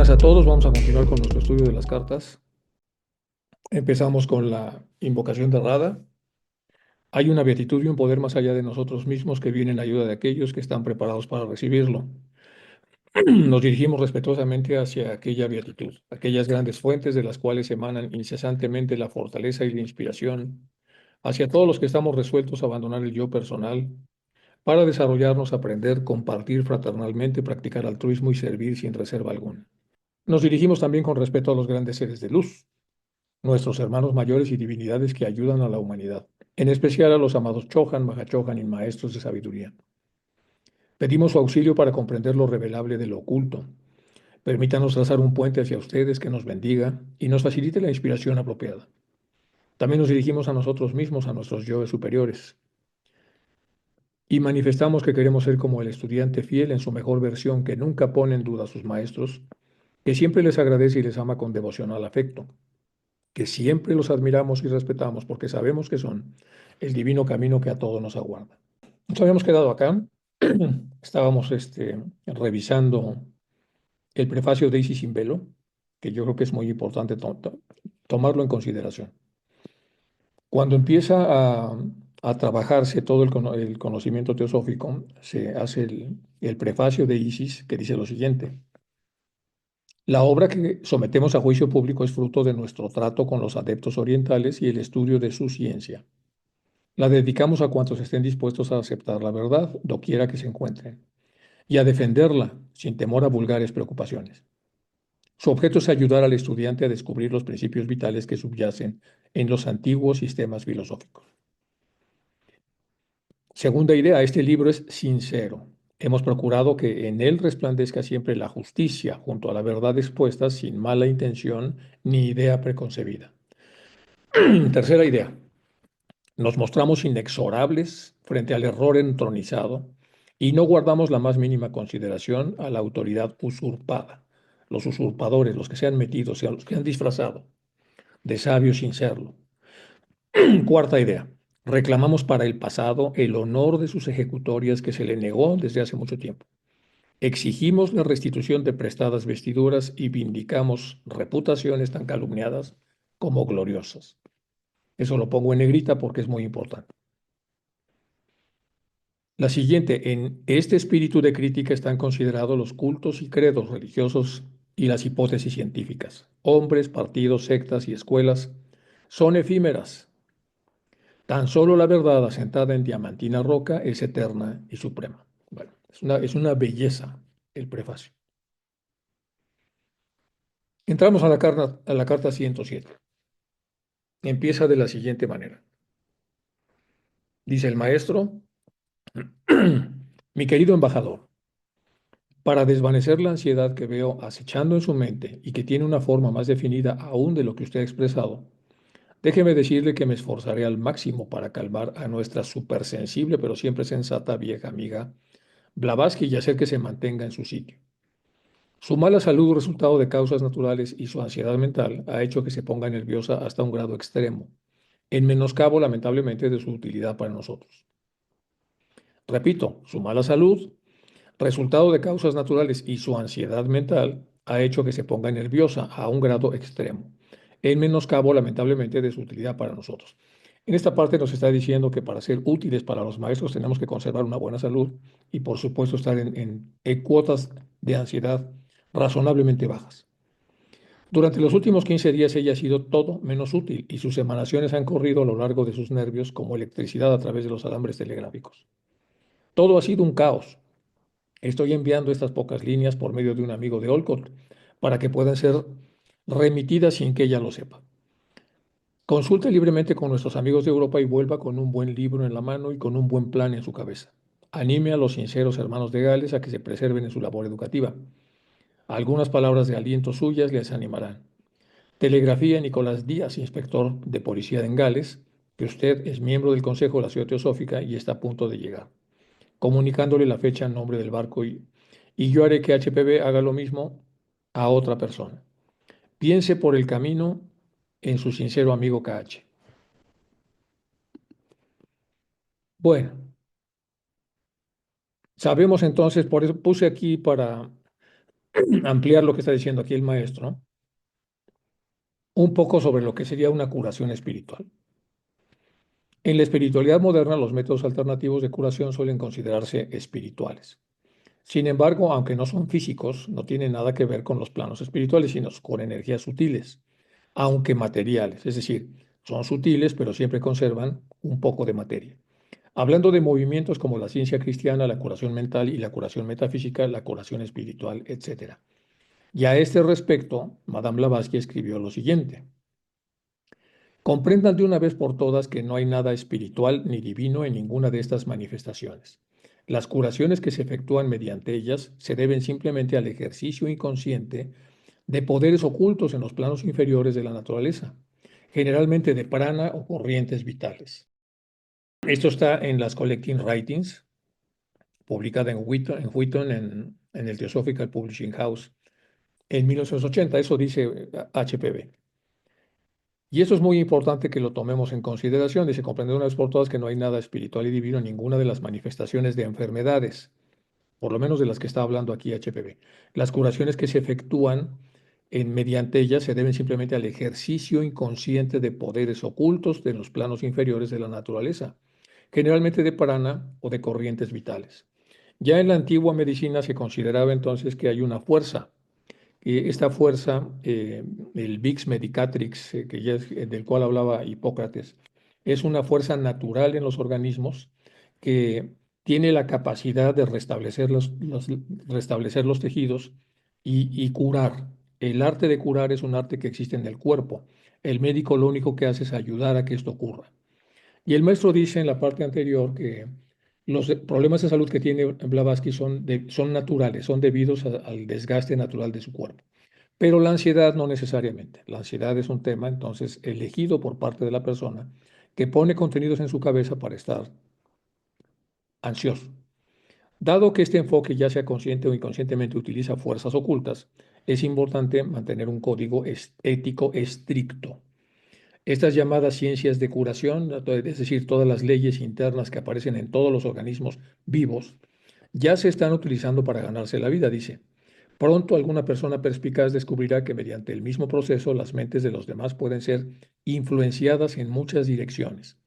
Buenas a todos, vamos a continuar con nuestro estudio de las cartas. Empezamos con la invocación de Radha. Hay una beatitud y un poder más allá de nosotros mismos que viene en ayuda de aquellos que están preparados para recibirlo. Nos dirigimos respetuosamente hacia aquella beatitud, aquellas grandes fuentes de las cuales emanan incesantemente la fortaleza y la inspiración, hacia todos los que estamos resueltos a abandonar el yo personal para desarrollarnos, aprender, compartir fraternalmente, practicar altruismo y servir sin reserva alguna. Nos dirigimos también con respeto a los grandes seres de luz, nuestros hermanos mayores y divinidades que ayudan a la humanidad, en especial a los amados Chohan, Mahachohan y maestros de sabiduría. Pedimos su auxilio para comprender lo revelable de lo oculto. Permítanos trazar un puente hacia ustedes que nos bendiga y nos facilite la inspiración apropiada. También nos dirigimos a nosotros mismos, a nuestros yoes superiores, y manifestamos que queremos ser como el estudiante fiel en su mejor versión que nunca pone en duda a sus maestros, que siempre les agradece y les ama con devocional afecto, que siempre los admiramos y respetamos porque sabemos que son el divino camino que a todos nos aguarda. Nos habíamos quedado acá, estábamos revisando el prefacio de Isis sin velo, que yo creo que es muy importante tomarlo en consideración. Cuando empieza a trabajarse todo el conocimiento teosófico, se hace el prefacio de Isis que dice lo siguiente. La obra que sometemos a juicio público es fruto de nuestro trato con los adeptos orientales y el estudio de su ciencia. La dedicamos a cuantos estén dispuestos a aceptar la verdad, doquiera que se encuentren, y a defenderla sin temor a vulgares preocupaciones. Su objeto es ayudar al estudiante a descubrir los principios vitales que subyacen en los antiguos sistemas filosóficos. Segunda idea, este libro es sincero. Hemos procurado que en él resplandezca siempre la justicia junto a la verdad expuesta sin mala intención ni idea preconcebida. Tercera idea, nos mostramos inexorables frente al error entronizado y no guardamos la más mínima consideración a la autoridad usurpada, los usurpadores, los que se han metido, o sea, los que han disfrazado de sabios sin serlo. Cuarta idea, reclamamos para el pasado el honor de sus ejecutorias que se le negó desde hace mucho tiempo. Exigimos la restitución de prestadas vestiduras y vindicamos reputaciones tan calumniadas como gloriosas. Eso lo pongo en negrita porque es muy importante. La siguiente, en este espíritu de crítica están considerados los cultos y credos religiosos y las hipótesis científicas. Hombres, partidos, sectas y escuelas son efímeras. Tan solo la verdad asentada en diamantina roca es eterna y suprema. Bueno, es una belleza el prefacio. Entramos a la carta 107. Empieza de la siguiente manera. Dice el maestro, mi querido embajador, para desvanecer la ansiedad que veo acechando en su mente y que tiene una forma más definida aún de lo que usted ha expresado, déjeme decirle que me esforzaré al máximo para calmar a nuestra supersensible pero siempre sensata vieja amiga Blavatsky y hacer que se mantenga en su sitio. Su mala salud, resultado de causas naturales y su ansiedad mental, ha hecho que se ponga nerviosa hasta un grado extremo, en menoscabo lamentablemente de su utilidad para nosotros. Repito, su mala salud, resultado de causas naturales y su ansiedad mental ha hecho que se ponga nerviosa a un grado extremo, en menoscabo lamentablemente de su utilidad para nosotros. En esta parte nos está diciendo que para ser útiles para los maestros tenemos que conservar una buena salud y por supuesto estar en cuotas de ansiedad razonablemente bajas. Durante los últimos 15 días ella ha sido todo menos útil y sus emanaciones han corrido a lo largo de sus nervios como electricidad a través de los alambres telegráficos. Todo ha sido un caos. Estoy enviando estas pocas líneas por medio de un amigo de Olcott para que puedan ser remitidas sin que ella lo sepa. Consulte libremente con nuestros amigos de Europa y vuelva con un buen libro en la mano y con un buen plan en su cabeza. Anime a los sinceros hermanos de Gales a que se preserven en su labor educativa. Algunas palabras de aliento suyas les animarán. Telegrafía a Nicolás Díaz, inspector de policía en Gales, que usted es miembro del Consejo de la Ciudad Teosófica y está a punto de llegar, comunicándole la fecha en nombre del barco y yo haré que HPB haga lo mismo a otra persona. Piense por el camino en su sincero amigo KH. Bueno, sabemos entonces, por eso puse aquí ampliar lo que está diciendo aquí el maestro, un poco sobre lo que sería una curación espiritual. En la espiritualidad moderna, los métodos alternativos de curación suelen considerarse espirituales. Sin embargo, aunque no son físicos, no tienen nada que ver con los planos espirituales, sino con energías sutiles, aunque materiales. Es decir, son sutiles, pero siempre conservan un poco de materia. Hablando de movimientos como la ciencia cristiana, la curación mental y la curación metafísica, la curación espiritual, etc. Y a este respecto, Madame Blavatsky escribió lo siguiente. Comprendan de una vez por todas que no hay nada espiritual ni divino en ninguna de estas manifestaciones. Las curaciones que se efectúan mediante ellas se deben simplemente al ejercicio inconsciente de poderes ocultos en los planos inferiores de la naturaleza, generalmente de prana o corrientes vitales. Esto está en las Collecting Writings, publicada en el Theosophical Publishing House en 1980. Eso dice HPB. Y eso es muy importante que lo tomemos en consideración. Dice, comprender una vez por todas que no hay nada espiritual y divino en ninguna de las manifestaciones de enfermedades, por lo menos de las que está hablando aquí HPV. Las curaciones que se efectúan mediante ellas se deben simplemente al ejercicio inconsciente de poderes ocultos de los planos inferiores de la naturaleza, generalmente de prana o de corrientes vitales. Ya en la antigua medicina se consideraba entonces que hay una fuerza. Esta fuerza, el Vix Medicatrix, del cual hablaba Hipócrates, es una fuerza natural en los organismos que tiene la capacidad de restablecer restablecer los tejidos y curar. El arte de curar es un arte que existe en el cuerpo. El médico lo único que hace es ayudar a que esto ocurra. Y el maestro dice en la parte anterior que los problemas de salud que tiene Blavatsky son naturales, son debidos al desgaste natural de su cuerpo. Pero la ansiedad no necesariamente. La ansiedad es un tema entonces elegido por parte de la persona que pone contenidos en su cabeza para estar ansioso. Dado que este enfoque, ya sea consciente o inconscientemente, utiliza fuerzas ocultas, es importante mantener un código ético estricto. Estas llamadas ciencias de curación, es decir, todas las leyes internas que aparecen en todos los organismos vivos, ya se están utilizando para ganarse la vida, dice. Pronto alguna persona perspicaz descubrirá que mediante el mismo proceso las mentes de los demás pueden ser influenciadas en muchas direcciones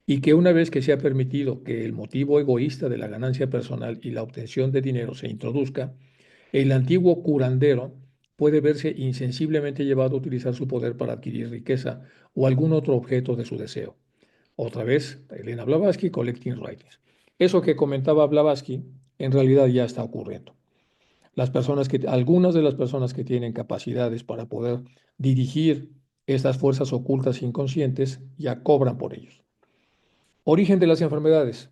y que una vez que se ha permitido que el motivo egoísta de la ganancia personal y la obtención de dinero se introduzca, el antiguo curandero puede verse insensiblemente llevado a utilizar su poder para adquirir riqueza o algún otro objeto de su deseo. Otra vez, Elena Blavatsky, Collecting Writings. Eso que comentaba Blavatsky, en realidad ya está ocurriendo. Algunas de las personas que tienen capacidades para poder dirigir estas fuerzas ocultas inconscientes ya cobran por ellos. Origen de las enfermedades.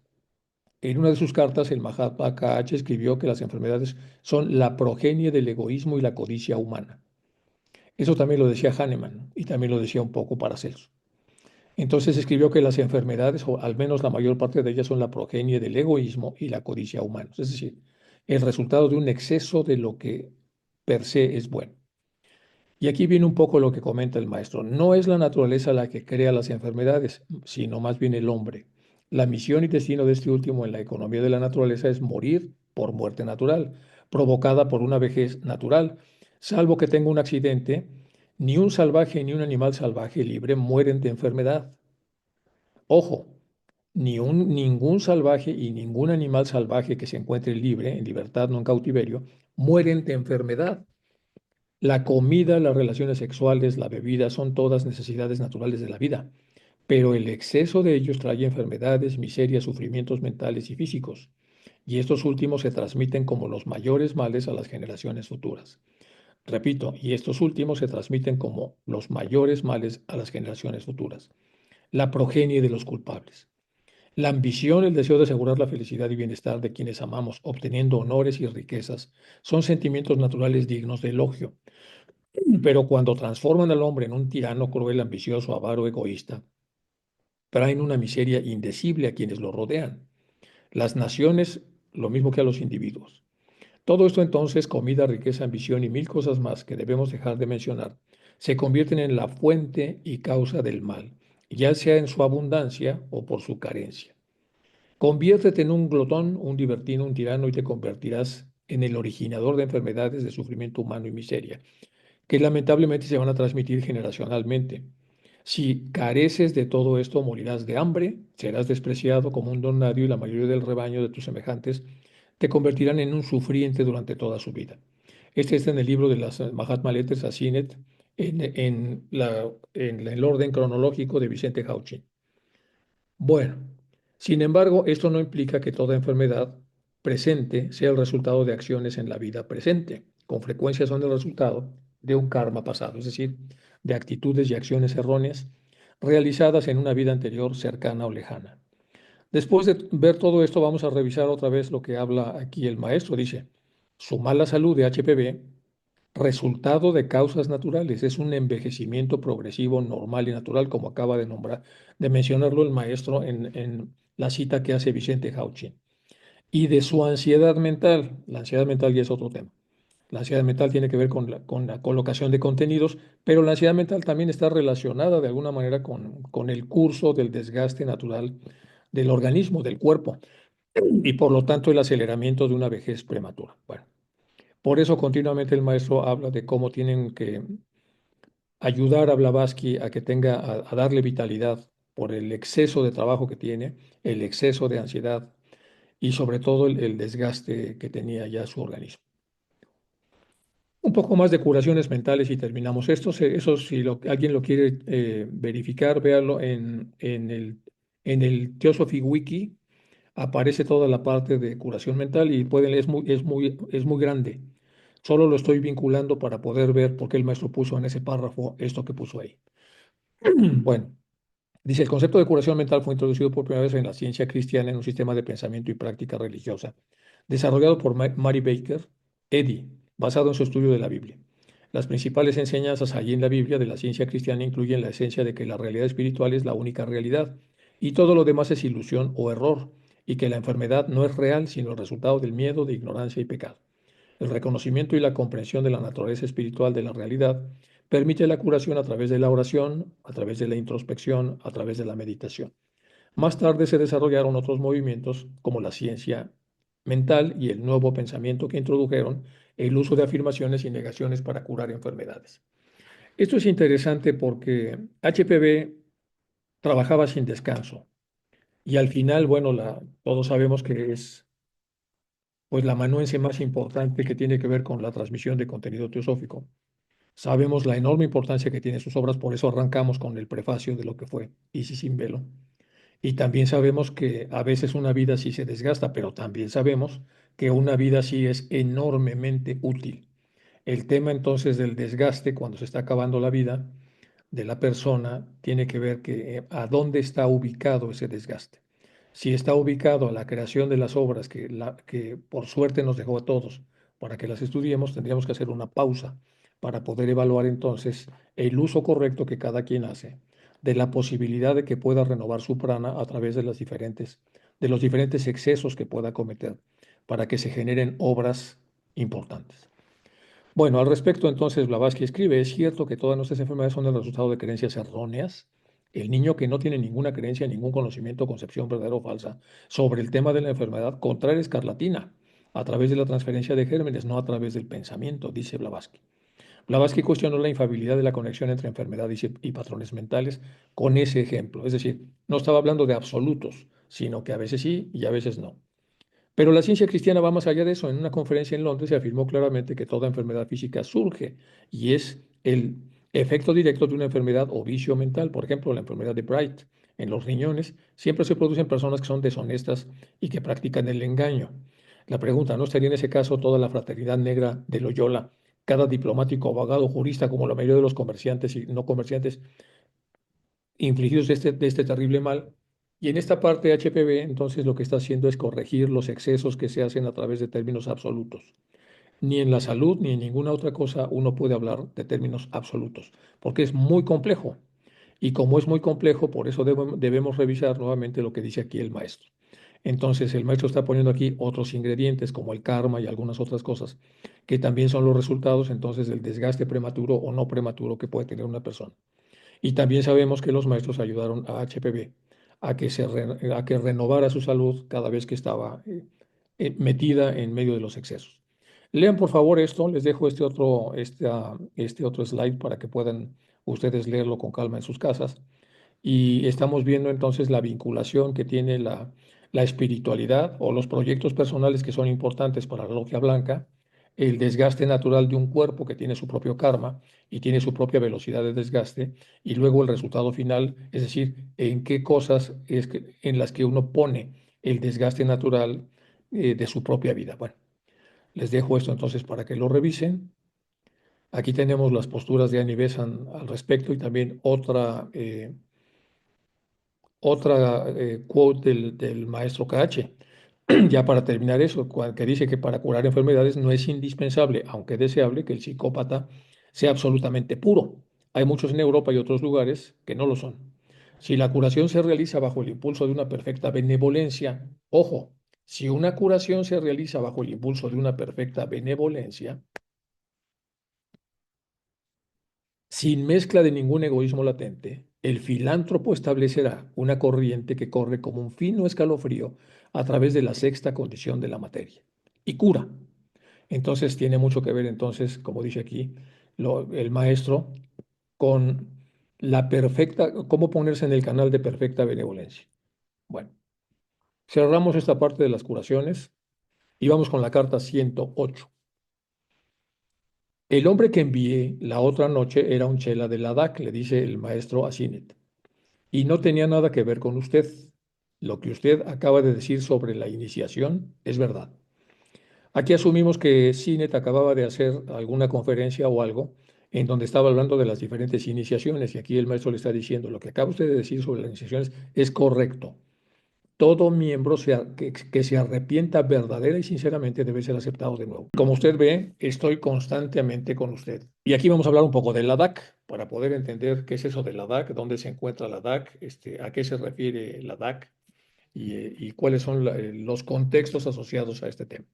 En una de sus cartas, el Mahatma KH escribió que las enfermedades son la progenie del egoísmo y la codicia humana. Eso también lo decía Hahnemann y también lo decía un poco Paracelso. Entonces escribió que las enfermedades, o al menos la mayor parte de ellas, son la progenie del egoísmo y la codicia humanos, es decir, el resultado de un exceso de lo que per se es bueno. Y aquí viene un poco lo que comenta el maestro. No es la naturaleza la que crea las enfermedades, sino más bien el hombre. La misión y destino de este último en la economía de la naturaleza es morir por muerte natural, provocada por una vejez natural. Salvo que tenga un accidente, ni un salvaje ni un animal salvaje libre mueren de enfermedad. Ojo, ningún salvaje y ningún animal salvaje que se encuentre libre, en libertad, no en cautiverio, mueren de enfermedad. La comida, las relaciones sexuales, la bebida son todas necesidades naturales de la vida, pero el exceso de ellos trae enfermedades, miserias, sufrimientos mentales y físicos, y estos últimos se transmiten como los mayores males a las generaciones futuras. Repito, y estos últimos se transmiten como los mayores males a las generaciones futuras. La progenie de los culpables. La ambición, el deseo de asegurar la felicidad y bienestar de quienes amamos, obteniendo honores y riquezas, son sentimientos naturales dignos de elogio. Pero cuando transforman al hombre en un tirano cruel, ambicioso, avaro, egoísta, traen una miseria indecible a quienes lo rodean. Las naciones, lo mismo que a los individuos. Todo esto entonces, comida, riqueza, ambición y mil cosas más que debemos dejar de mencionar, se convierten en la fuente y causa del mal, ya sea en su abundancia o por su carencia. Conviértete en un glotón, un libertino, un tirano y te convertirás en el originador de enfermedades de sufrimiento humano y miseria, que lamentablemente se van a transmitir generacionalmente. Si careces de todo esto, morirás de hambre, serás despreciado como un don nadie y la mayoría del rebaño de tus semejantes te convertirán en un sufriente durante toda su vida. Este está en el libro de las Mahatma Letters a Sinet, en el orden cronológico de Vicente Hauchin. Bueno, sin embargo, esto no implica que toda enfermedad presente sea el resultado de acciones en la vida presente. Con frecuencia son el resultado de un karma pasado, es decir, de actitudes y acciones erróneas realizadas en una vida anterior cercana o lejana. Después de ver todo esto, vamos a revisar otra vez lo que habla aquí el maestro. Dice, su mala salud de HPV, resultado de causas naturales, es un envejecimiento progresivo, normal y natural, como acaba de nombrar, de mencionarlo el maestro en la cita que hace Vicente Hauchin. Y de su ansiedad mental, la ansiedad mental ya es otro tema. La ansiedad mental tiene que ver con la colocación de contenidos, pero la ansiedad mental también está relacionada de alguna manera con el curso del desgaste natural del organismo, del cuerpo, y por lo tanto el aceleramiento de una vejez prematura. Bueno, por eso continuamente el maestro habla de cómo tienen que ayudar a Blavatsky a que tenga, a darle vitalidad por el exceso de trabajo que tiene, el exceso de ansiedad y sobre todo el desgaste que tenía ya su organismo. Un poco más de curaciones mentales y terminamos esto. Eso si alguien lo quiere verificar, véalo en el Theosophy Wiki. Aparece toda la parte de curación mental y es muy grande. Solo lo estoy vinculando para poder ver por qué el maestro puso en ese párrafo esto que puso ahí. Bueno, dice, el concepto de curación mental fue introducido por primera vez en la ciencia cristiana en un sistema de pensamiento y práctica religiosa, desarrollado por Mary Baker Eddy, basado en su estudio de la Biblia. Las principales enseñanzas allí en la Biblia de la ciencia cristiana incluyen la esencia de que la realidad espiritual es la única realidad y todo lo demás es ilusión o error, y que la enfermedad no es real sino el resultado del miedo, de ignorancia y pecado. El reconocimiento y la comprensión de la naturaleza espiritual de la realidad permite la curación a través de la oración, a través de la introspección, a través de la meditación. Más tarde se desarrollaron otros movimientos como la ciencia mental y el nuevo pensamiento que introdujeron el uso de afirmaciones y negaciones para curar enfermedades. Esto es interesante porque HPV trabajaba sin descanso y al final, bueno, todos sabemos que es pues la amanuense más importante que tiene que ver con la transmisión de contenido teosófico. Sabemos la enorme importancia que tiene sus obras, por eso arrancamos con el prefacio de lo que fue Isis sin velo. Y también sabemos que a veces una vida sí se desgasta, pero también sabemos que una vida sí es enormemente útil. El tema entonces del desgaste cuando se está acabando la vida de la persona tiene que ver que a dónde está ubicado ese desgaste. Si está ubicado a la creación de las obras que por suerte nos dejó a todos para que las estudiemos, tendríamos que hacer una pausa para poder evaluar entonces el uso correcto que cada quien hace de la posibilidad de que pueda renovar su prana a través de los diferentes excesos que pueda cometer para que se generen obras importantes. Bueno, al respecto, entonces, Blavatsky escribe, es cierto que todas nuestras enfermedades son el resultado de creencias erróneas. El niño que no tiene ninguna creencia, ningún conocimiento, concepción verdadera o falsa sobre el tema de la enfermedad, contrae escarlatina a través de la transferencia de gérmenes, no a través del pensamiento, dice Blavatsky. Blavatsky cuestionó la infalibilidad de la conexión entre enfermedades y patrones mentales con ese ejemplo. Es decir, no estaba hablando de absolutos, sino que a veces sí y a veces no. Pero la ciencia cristiana va más allá de eso. En una conferencia en Londres se afirmó claramente que toda enfermedad física surge y es el efecto directo de una enfermedad o vicio mental. Por ejemplo, la enfermedad de Bright en los riñones siempre se produce en personas que son deshonestas y que practican el engaño. La pregunta, ¿no estaría en ese caso toda la fraternidad negra de Loyola, cada diplomático, abogado, jurista, como la mayoría de los comerciantes y no comerciantes, infligidos de este terrible mal? Y en esta parte HPV, entonces lo que está haciendo es corregir los excesos que se hacen a través de términos absolutos. Ni en la salud ni en ninguna otra cosa uno puede hablar de términos absolutos, porque es muy complejo. Y como es muy complejo, por eso debemos revisar nuevamente lo que dice aquí el maestro. Entonces, el maestro está poniendo aquí otros ingredientes como el karma y algunas otras cosas, que también son los resultados entonces del desgaste prematuro o no prematuro que puede tener una persona. Y también sabemos que los maestros ayudaron a HPV a que renovara su salud cada vez que estaba metida en medio de los excesos. Lean por favor esto, les dejo este otro slide para que puedan ustedes leerlo con calma en sus casas. Y estamos viendo entonces la vinculación que tiene la espiritualidad o los proyectos personales que son importantes para la logia blanca, el desgaste natural de un cuerpo que tiene su propio karma y tiene su propia velocidad de desgaste, y luego el resultado final, es decir, en qué cosas en las que uno pone el desgaste natural de su propia vida. Bueno, les dejo esto entonces para que lo revisen. Aquí tenemos las posturas de Annie Besant al respecto y también otra quote del maestro KH. Ya para terminar eso, que dice que para curar enfermedades no es indispensable, aunque deseable, que el psicópata sea absolutamente puro. Hay muchos en Europa y otros lugares que no lo son. Si la curación se realiza bajo el impulso de una perfecta benevolencia, ojo, si una curación se realiza bajo el impulso de una perfecta benevolencia, sin mezcla de ningún egoísmo latente, el filántropo establecerá una corriente que corre como un fino escalofrío a través de la sexta condición de la materia y cura. Entonces tiene mucho que ver, entonces, como dice aquí, el maestro con la perfecta, cómo ponerse en el canal de perfecta benevolencia. Bueno, cerramos esta parte de las curaciones y vamos con la carta 108. El hombre que envié la otra noche era un chela de Ladakh, le dice el maestro a Sinet, y no tenía nada que ver con usted. Lo que usted acaba de decir sobre la iniciación es verdad. Aquí asumimos que Sinet acababa de hacer alguna conferencia o algo en donde estaba hablando de las diferentes iniciaciones, y aquí el maestro le está diciendo: lo que acaba usted de decir sobre las iniciaciones es correcto. Todo miembro que se arrepienta verdadera y sinceramente debe ser aceptado de nuevo. Como usted ve, estoy constantemente con usted. Y aquí vamos a hablar un poco de la DAC para poder entender qué es eso de la DAC, dónde se encuentra la DAC, a qué se refiere la DAC y cuáles son los contextos asociados a este tema.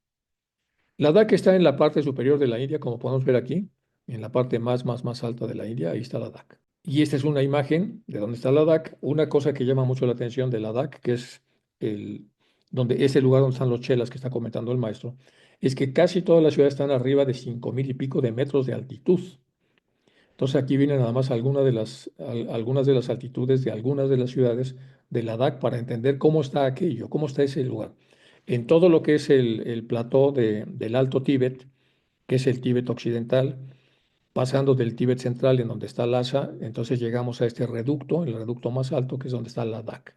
La DAC está en la parte superior de la India, como podemos ver aquí, en la parte más alta de la India, ahí está la DAC. Y esta es una imagen de donde está la DAC. Una cosa que llama mucho la atención de la DAC, que es el, donde es el lugar donde están los chelas que está comentando el maestro, es que casi todas las ciudades están arriba de 5.000 y pico de metros de altitud. Entonces aquí vienen nada más algunas de las altitudes de algunas de las ciudades de la DAC para entender cómo está aquello, cómo está ese lugar. En todo lo que es el plató del Alto Tíbet, que es el Tíbet occidental, pasando del Tíbet central en donde está Lhasa, entonces llegamos a este reducto, el reducto más alto, que es donde está Ladakh.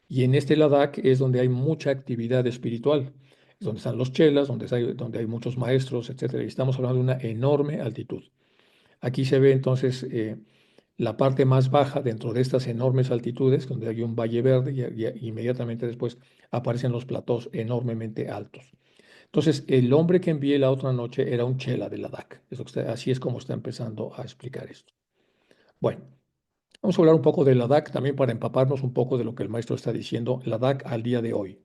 Y en este Ladakh es donde hay mucha actividad espiritual, es donde están los chelas, donde hay muchos maestros, etcétera. Y estamos hablando de una enorme altitud. Aquí se ve entonces la parte más baja dentro de estas enormes altitudes, donde hay un valle verde y inmediatamente después aparecen los platós enormemente altos. Entonces, el hombre que envié la otra noche era un chela de Ladakh. Así es como está empezando a explicar esto. Bueno, vamos a hablar un poco de Ladakh también para empaparnos un poco de lo que el maestro está diciendo, Ladakh al día de hoy.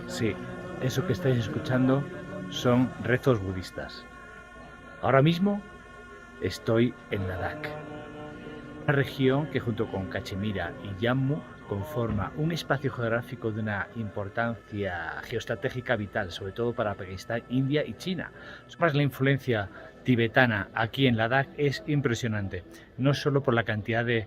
Sí, eso que estáis escuchando son rezos budistas. Ahora mismo estoy en Ladakh, una región que junto con Cachemira y Jammu conforma un espacio geográfico de una importancia geoestratégica vital, sobre todo para Pakistán, India y China. Además, la influencia tibetana aquí en Ladakh es impresionante, no solo por la cantidad de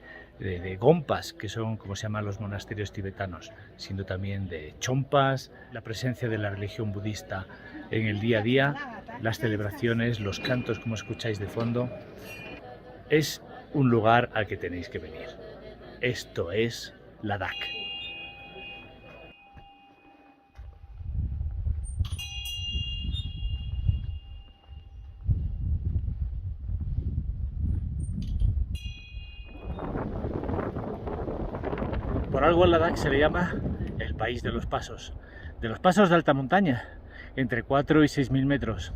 gompas, que son como se llaman los monasterios tibetanos, sino también de chompas, la presencia de la religión budista en el día a día, las celebraciones, los cantos como escucháis de fondo. Es un lugar al que tenéis que venir. Esto es Ladakh. algo a Ladakh se le llama el país de los pasos de alta montaña, entre 4 y 6.000 metros.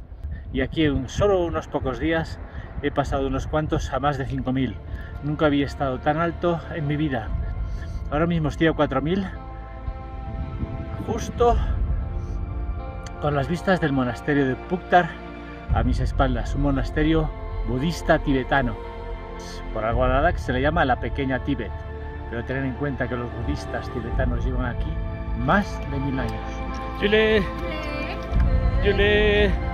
Y aquí en solo unos pocos días he pasado unos cuantos a más de 5.000. Nunca había estado tan alto en mi vida. Ahora mismo estoy a 4.000, justo con las vistas del monasterio de Puktar a mis espaldas, un monasterio budista tibetano. Por algo a Ladakh se le llama la pequeña Tíbet, pero tened en cuenta que los budistas tibetanos llevan aquí más de 1000 años. ¡Yule! ¡Yule!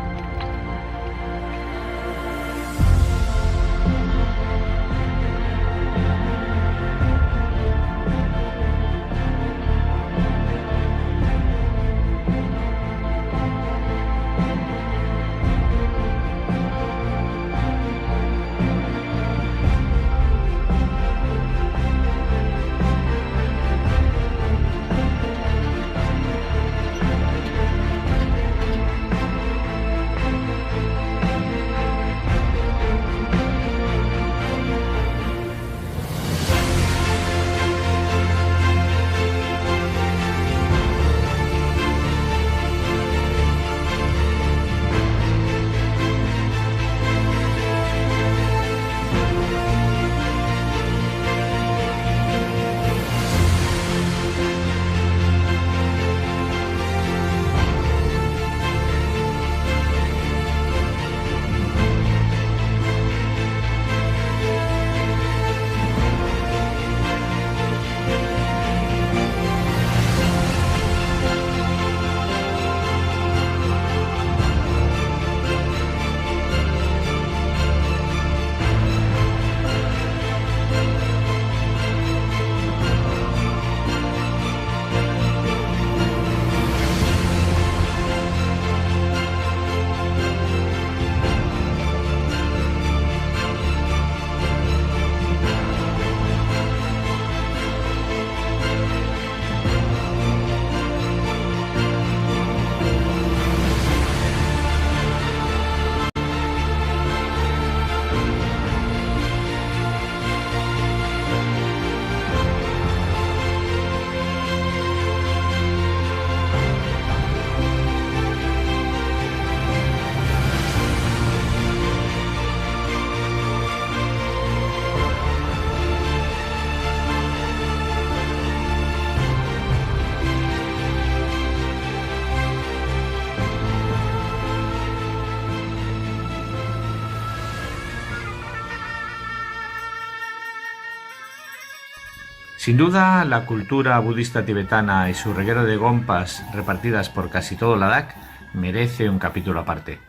Sin duda, la cultura budista tibetana y su reguero de gompas repartidas por casi todo Ladakh merece un capítulo aparte.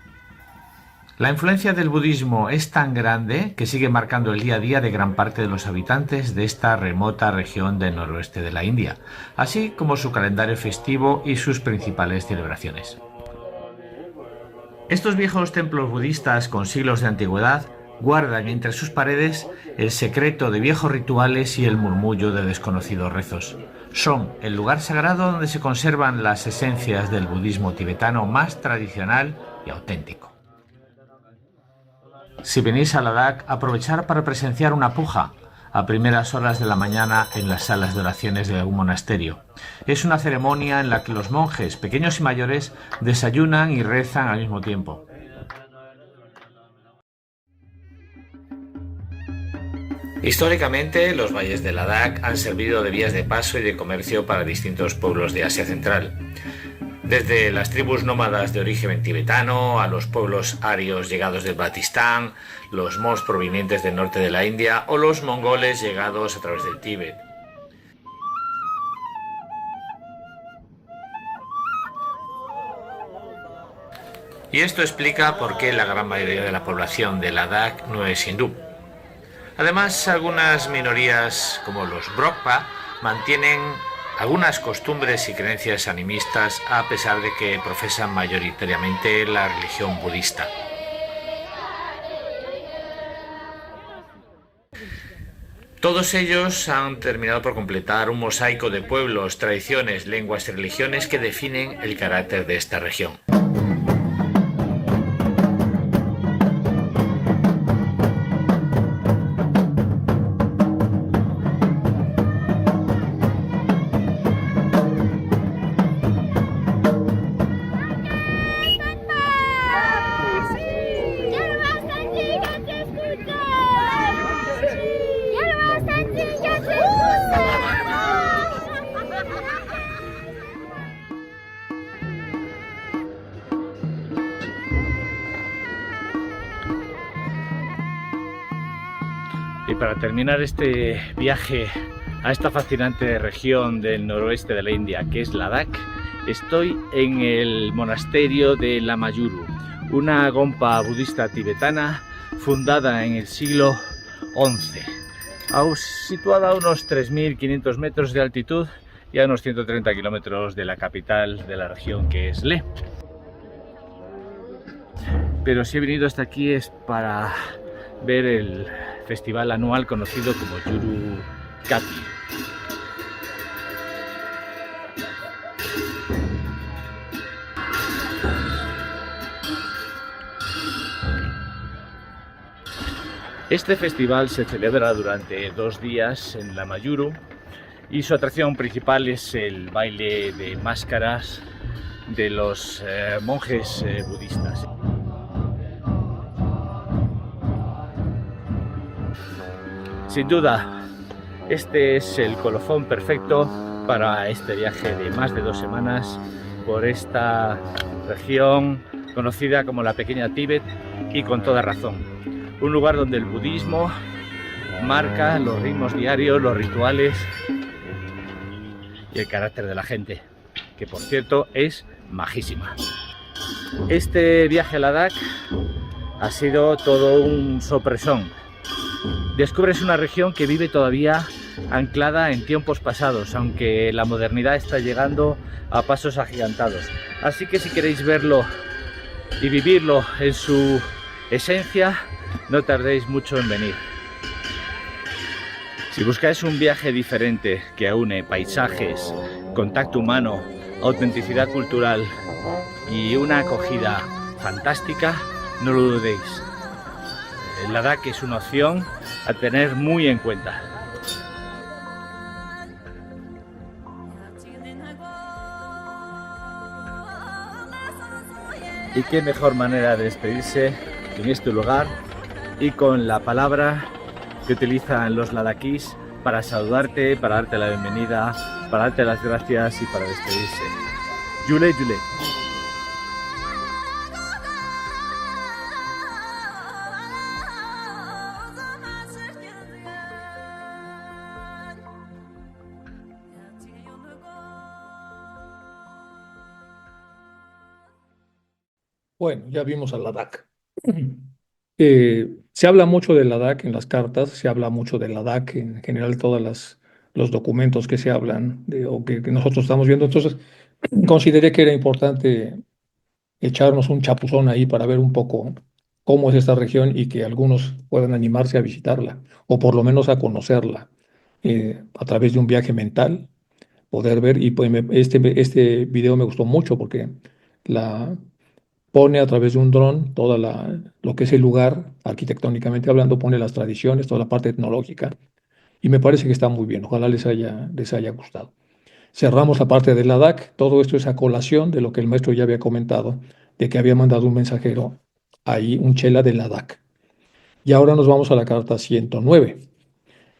La influencia del budismo es tan grande que sigue marcando el día a día de gran parte de los habitantes de esta remota región del noroeste de la India, así como su calendario festivo y sus principales celebraciones. Estos viejos templos budistas con siglos de antigüedad guardan entre sus paredes el secreto de viejos rituales y el murmullo de desconocidos rezos. Son el lugar sagrado donde se conservan las esencias del budismo tibetano más tradicional y auténtico. Si venís a Ladakh, aprovechar para presenciar una puja a primeras horas de la mañana en las salas de oraciones de algún monasterio. Es una ceremonia en la que los monjes, pequeños y mayores, desayunan y rezan al mismo tiempo. Históricamente, los valles de Ladakh han servido de vías de paso y de comercio para distintos pueblos de Asia Central. Desde las tribus nómadas de origen tibetano a los pueblos arios llegados del Baltistán, los mons provenientes del norte de la India o los mongoles llegados a través del Tíbet. Y esto explica por qué la gran mayoría de la población de Ladakh no es hindú. Además, algunas minorías, como los Brokpa, mantienen algunas costumbres y creencias animistas a pesar de que profesan mayoritariamente la religión budista. Todos ellos han terminado por completar un mosaico de pueblos, tradiciones, lenguas y religiones que definen el carácter de esta región. Y para terminar este viaje a esta fascinante región del noroeste de la India, que es Ladakh, estoy en el monasterio de Lamayuru, una gompa budista tibetana fundada en el siglo XI, situada a unos 3.500 metros de altitud y a unos 130 kilómetros de la capital de la región, que es Leh. Pero si he venido hasta aquí es para ver el festival anual conocido como Yuru Kati. Este festival se celebra durante 2 días en Lamayuru y su atracción principal es el baile de máscaras de los monjes budistas. Sin duda, este es el colofón perfecto para este viaje de más de 2 semanas por esta región conocida como la Pequeña Tíbet, y con toda razón. Un lugar donde el budismo marca los ritmos diarios, los rituales y el carácter de la gente, que por cierto es majísima. Este viaje a Ladakh ha sido todo un sorpresón. Descubres una región que vive todavía anclada en tiempos pasados, aunque la modernidad está llegando a pasos agigantados. Así que si queréis verlo y vivirlo en su esencia, no tardéis mucho en venir. Si buscáis un viaje diferente que aúne paisajes, contacto humano, autenticidad cultural y una acogida fantástica, no lo dudéis. El Ladakh es una opción a tener muy en cuenta. Y qué mejor manera de despedirse que en este lugar y con la palabra que utilizan los ladakíes para saludarte, para darte la bienvenida, para darte las gracias y para despedirse. Yule Yule. Bueno, ya vimos a Ladakh. Se habla mucho de Ladakh en las cartas, se habla mucho de Ladakh en general, los documentos que se hablan o que nosotros estamos viendo. Entonces, consideré que era importante echarnos un chapuzón ahí para ver un poco cómo es esta región y que algunos puedan animarse a visitarla o por lo menos a conocerla a través de un viaje mental, poder ver. Y pues este video me gustó mucho porque la pone a través de un dron lo que es el lugar, arquitectónicamente hablando, pone las tradiciones, toda la parte etnológica, y me parece que está muy bien. Ojalá les haya gustado. Cerramos la parte de Ladakh. Todo esto es a colación de lo que el maestro ya había comentado, de que había mandado un mensajero ahí, un chela de Ladakh. Y ahora nos vamos a la carta 109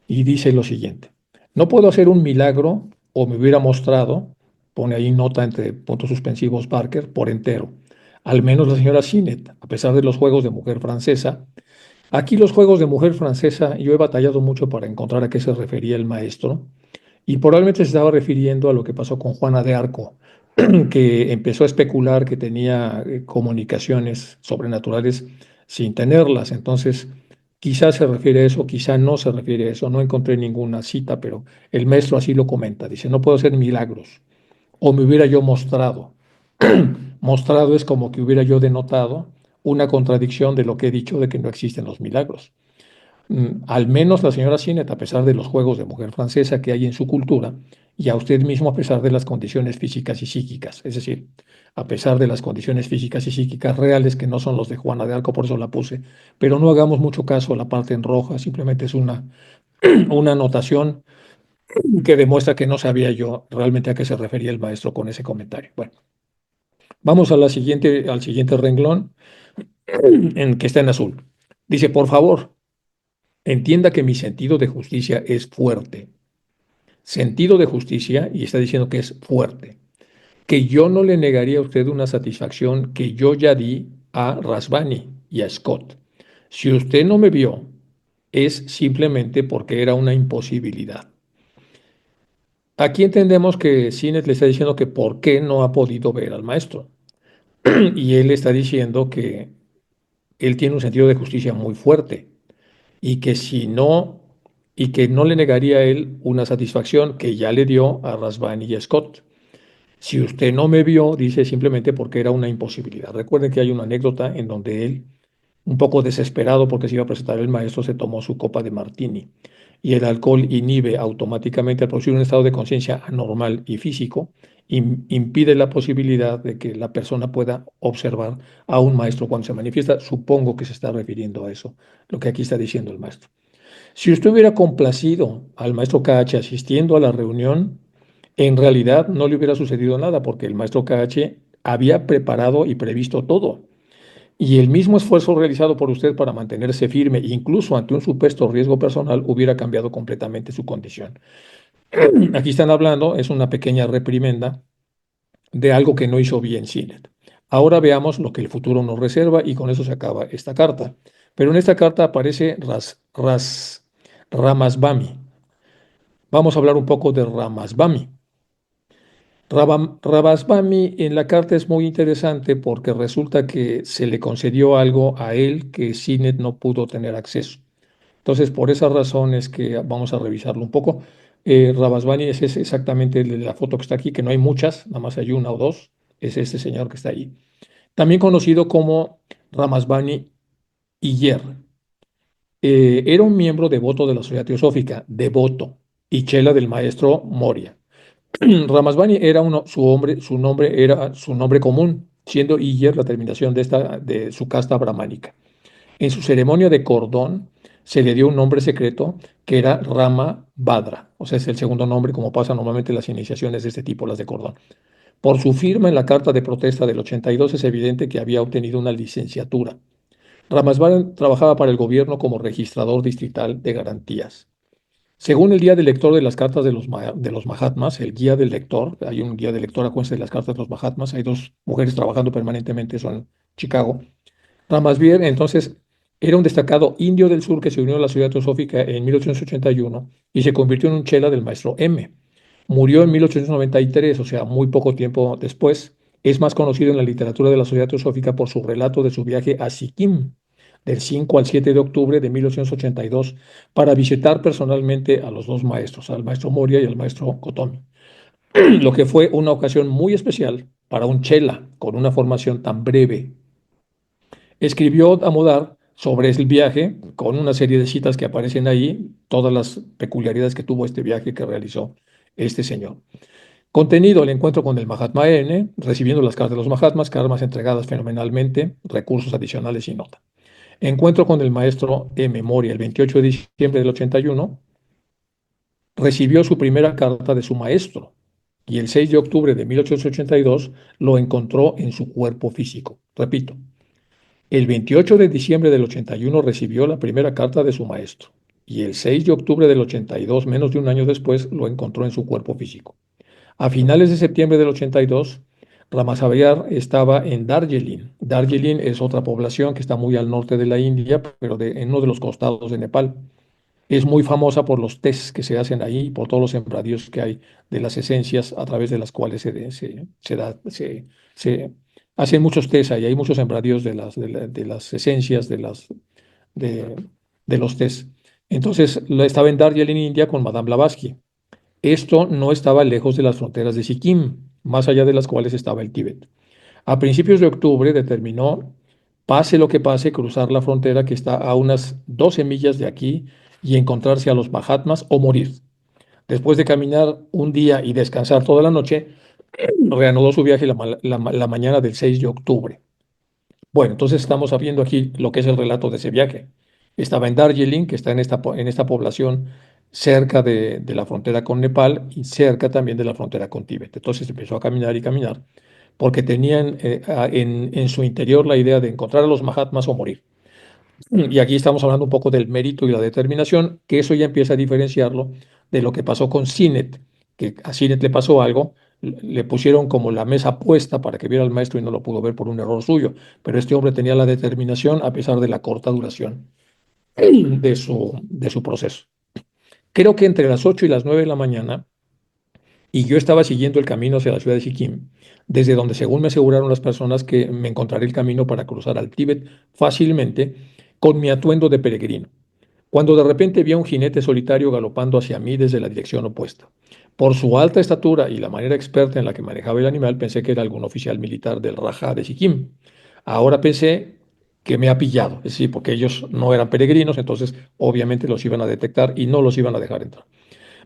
y dice lo siguiente: no puedo hacer un milagro o me hubiera mostrado, pone ahí nota entre puntos suspensivos Barker, por entero. Al menos la señora Sinet, a pesar de los juegos de mujer francesa. Aquí los juegos de mujer francesa, yo he batallado mucho para encontrar a qué se refería el maestro, y probablemente se estaba refiriendo a lo que pasó con Juana de Arco, que empezó a especular que tenía comunicaciones sobrenaturales sin tenerlas. Entonces, quizás se refiere a eso, quizá no se refiere a eso. No encontré ninguna cita, pero el maestro así lo comenta. Dice, no puedo hacer milagros, o me hubiera yo mostrado. Mostrado es como que hubiera yo denotado una contradicción de lo que he dicho de que no existen los milagros. Al menos la señora Sinet, a pesar de los juegos de mujer francesa que hay en su cultura, y a usted mismo a pesar de las condiciones físicas y psíquicas, es decir, a pesar de las condiciones físicas y psíquicas reales que no son los de Juana de Arco, por eso la puse, pero no hagamos mucho caso a la parte en roja, simplemente es una anotación que demuestra que no sabía yo realmente a qué se refería el maestro con ese comentario. Bueno, vamos al siguiente renglón que está en azul. Dice, por favor, entienda que mi sentido de justicia es fuerte. Sentido de justicia, y está diciendo que es fuerte. Que yo no le negaría a usted una satisfacción que yo ya di a Rasbani y a Scott. Si usted no me vio es simplemente porque era una imposibilidad. Aquí entendemos que Sinet le está diciendo que por qué no ha podido ver al maestro. Y él está diciendo que él tiene un sentido de justicia muy fuerte y que si no, y que no le negaría a él una satisfacción que ya le dio a Rasbani y a Scott. Si usted no me vio, dice simplemente porque era una imposibilidad. Recuerden que hay una anécdota en donde él, un poco desesperado porque se iba a presentar el maestro, se tomó su copa de martini. Y el alcohol inhibe automáticamente al producir un estado de conciencia anormal y físico, impide la posibilidad de que la persona pueda observar a un maestro cuando se manifiesta. Supongo que se está refiriendo a eso, lo que aquí está diciendo el maestro. Si usted hubiera complacido al maestro KH asistiendo a la reunión, en realidad no le hubiera sucedido nada porque el maestro KH había preparado y previsto todo. Y el mismo esfuerzo realizado por usted para mantenerse firme, incluso ante un supuesto riesgo personal, hubiera cambiado completamente su condición. Aquí están hablando, es una pequeña reprimenda de algo que no hizo bien Sinet. Ahora veamos lo que el futuro nos reserva y con eso se acaba esta carta. Pero en esta carta aparece Ramasvami. Vamos a hablar un poco de Ramasvami. Ramasvami en la carta es muy interesante porque resulta que se le concedió algo a él que Sinet no pudo tener acceso. Entonces, por esa razón es que vamos a revisarlo un poco. Ramasvani es exactamente el de la foto que está aquí, que no hay muchas, nada más hay una o dos. Es este señor que está ahí. También conocido como Ramasvani Iyer. Era un miembro devoto de la Sociedad Teosófica, devoto, y chela del maestro Moria. Ramasvani era su nombre común, siendo Iyer la terminación de su casta brahmánica. En su ceremonia de cordón se le dio un nombre secreto que era Rama Badra, o sea, es el segundo nombre como pasa normalmente en las iniciaciones de este tipo, las de cordón. Por su firma en la carta de protesta del 82 es evidente que había obtenido una licenciatura. Ramasvani trabajaba para el gobierno como registrador distrital de garantías. Según el guía del lector de las cartas de los Mahatmas, el guía del lector, hay un guía del lector, acuérdense de las cartas de los Mahatmas, hay dos mujeres trabajando permanentemente, eso en Chicago. Ramasvir, entonces, era un destacado indio del sur que se unió a la Sociedad Teosófica en 1881 y se convirtió en un chela del maestro M. Murió en 1893, o sea, muy poco tiempo después. Es más conocido en la literatura de la Sociedad Teosófica por su relato de su viaje a Sikkim del 5 al 7 de octubre de 1882 para visitar personalmente a los dos maestros, al maestro Moria y al maestro Kotomi, lo que fue una ocasión muy especial para un chela con una formación tan breve. Escribió a Modar sobre el viaje con una serie de citas que aparecen ahí, todas las peculiaridades que tuvo este viaje que realizó este señor. Contenido: el encuentro con el Mahatma N, recibiendo las cartas de los Mahatmas, karmas entregadas fenomenalmente, recursos adicionales y nota. Encuentro con el maestro M. Moria el 28 de diciembre del 81, recibió su primera carta de su maestro y el 6 de octubre de 1882 lo encontró en su cuerpo físico. Repito, el 28 de diciembre del 81 recibió la primera carta de su maestro y el 6 de octubre del 82, menos de un año después, lo encontró en su cuerpo físico. A finales de septiembre del 82, Ramasabayar estaba en Darjeeling. Darjeeling es otra población que está muy al norte de la India, pero en uno de los costados de Nepal. Es muy famosa por los tés que se hacen ahí, por todos los sembradíos que hay de las esencias a través de las cuales se hacen muchos tés ahí. Hay muchos sembradíos de las esencias de, de los tés. Entonces, estaba en Darjeeling, India, con Madame Blavatsky. Esto no estaba lejos de las fronteras de Sikkim, más allá de las cuales estaba el Tíbet. A principios de octubre determinó, pase lo que pase, cruzar la frontera que está a unas 12 millas de aquí y encontrarse a los Mahatmas o morir. Después de caminar un día y descansar toda la noche, reanudó su viaje la mañana del 6 de octubre. Bueno, entonces estamos viendo aquí lo que es el relato de ese viaje. Estaba en Darjeeling, que está en esta población cerca de la frontera con Nepal y cerca también de la frontera con Tíbet. Entonces empezó a caminar y caminar porque tenían en su interior la idea de encontrar a los Mahatmas o morir. Y aquí estamos hablando un poco del mérito y la determinación, que eso ya empieza a diferenciarlo de lo que pasó con Sinet, que a Sinet le pasó algo, le pusieron como la mesa puesta para que viera al maestro y no lo pudo ver por un error suyo, pero este hombre tenía la determinación a pesar de la corta duración de su proceso. Creo que entre las 8 y las 9 de la mañana, y yo estaba siguiendo el camino hacia la ciudad de Sikkim, desde donde según me aseguraron las personas que me encontraré el camino para cruzar al Tíbet fácilmente con mi atuendo de peregrino, cuando de repente vi a un jinete solitario galopando hacia mí desde la dirección opuesta. Por su alta estatura y la manera experta en la que manejaba el animal, pensé que era algún oficial militar del Raja de Sikkim. Ahora pensé que me ha pillado, es decir, porque ellos no eran peregrinos, entonces obviamente los iban a detectar y no los iban a dejar entrar.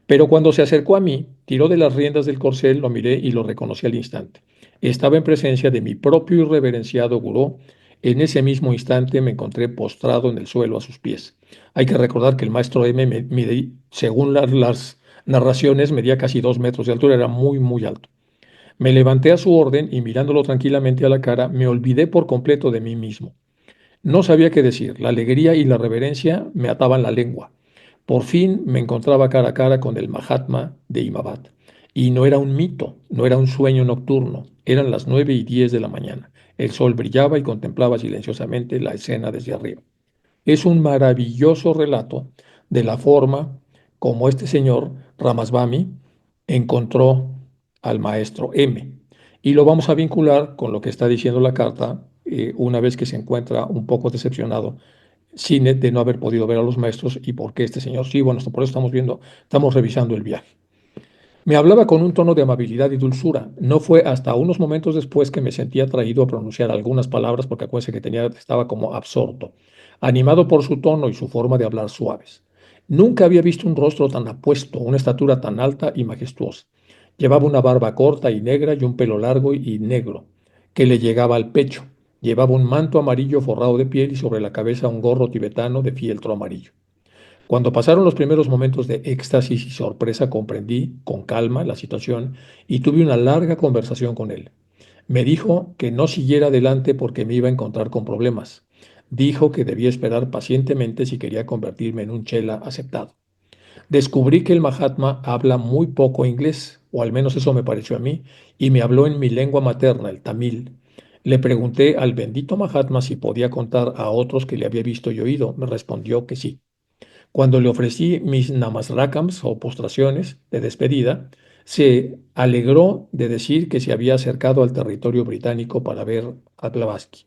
Pero cuando se acercó a mí, tiró de las riendas del corcel, lo miré y lo reconocí al instante. Estaba en presencia de mi propio y reverenciado gurú. En ese mismo instante me encontré postrado en el suelo a sus pies. Hay que recordar que el maestro M, según las narraciones, medía casi 2 metros de altura, era muy, muy alto. Me levanté a su orden y mirándolo tranquilamente a la cara, me olvidé por completo de mí mismo. No sabía qué decir. La alegría y la reverencia me ataban la lengua. Por fin me encontraba cara a cara con el Mahatma de Imabad. Y no era un mito, no era un sueño nocturno. Eran las 9:10 de la mañana. El sol brillaba y contemplaba silenciosamente la escena desde arriba. Es un maravilloso relato de la forma como este señor Ramaswamy encontró al maestro M. Y lo vamos a vincular con lo que está diciendo la carta, una vez que se encuentra un poco decepcionado Sinet de no haber podido ver a los maestros y por qué este señor sí. Bueno, por eso estamos revisando el viaje. Me hablaba con un tono de amabilidad y dulzura. No fue hasta unos momentos después que me sentí atraído a pronunciar algunas palabras porque acuérdense que estaba como absorto, animado por su tono y su forma de hablar suaves. Nunca había visto un rostro tan apuesto, una estatura tan alta y majestuosa. Llevaba una barba corta y negra y un pelo largo y negro que le llegaba al pecho. Llevaba un manto amarillo forrado de piel y sobre la cabeza un gorro tibetano de fieltro amarillo. Cuando pasaron los primeros momentos de éxtasis y sorpresa, comprendí con calma la situación y tuve una larga conversación con él. Me dijo que no siguiera adelante porque me iba a encontrar con problemas. Dijo que debía esperar pacientemente si quería convertirme en un chela aceptado. Descubrí que el Mahatma habla muy poco inglés, o al menos eso me pareció a mí, y me habló en mi lengua materna, el tamil. Le pregunté al bendito Mahatma si podía contar a otros que le había visto y oído. Me respondió que sí. Cuando le ofrecí mis namasrakams o postraciones de despedida, se alegró de decir que se había acercado al territorio británico para ver a Blavatsky.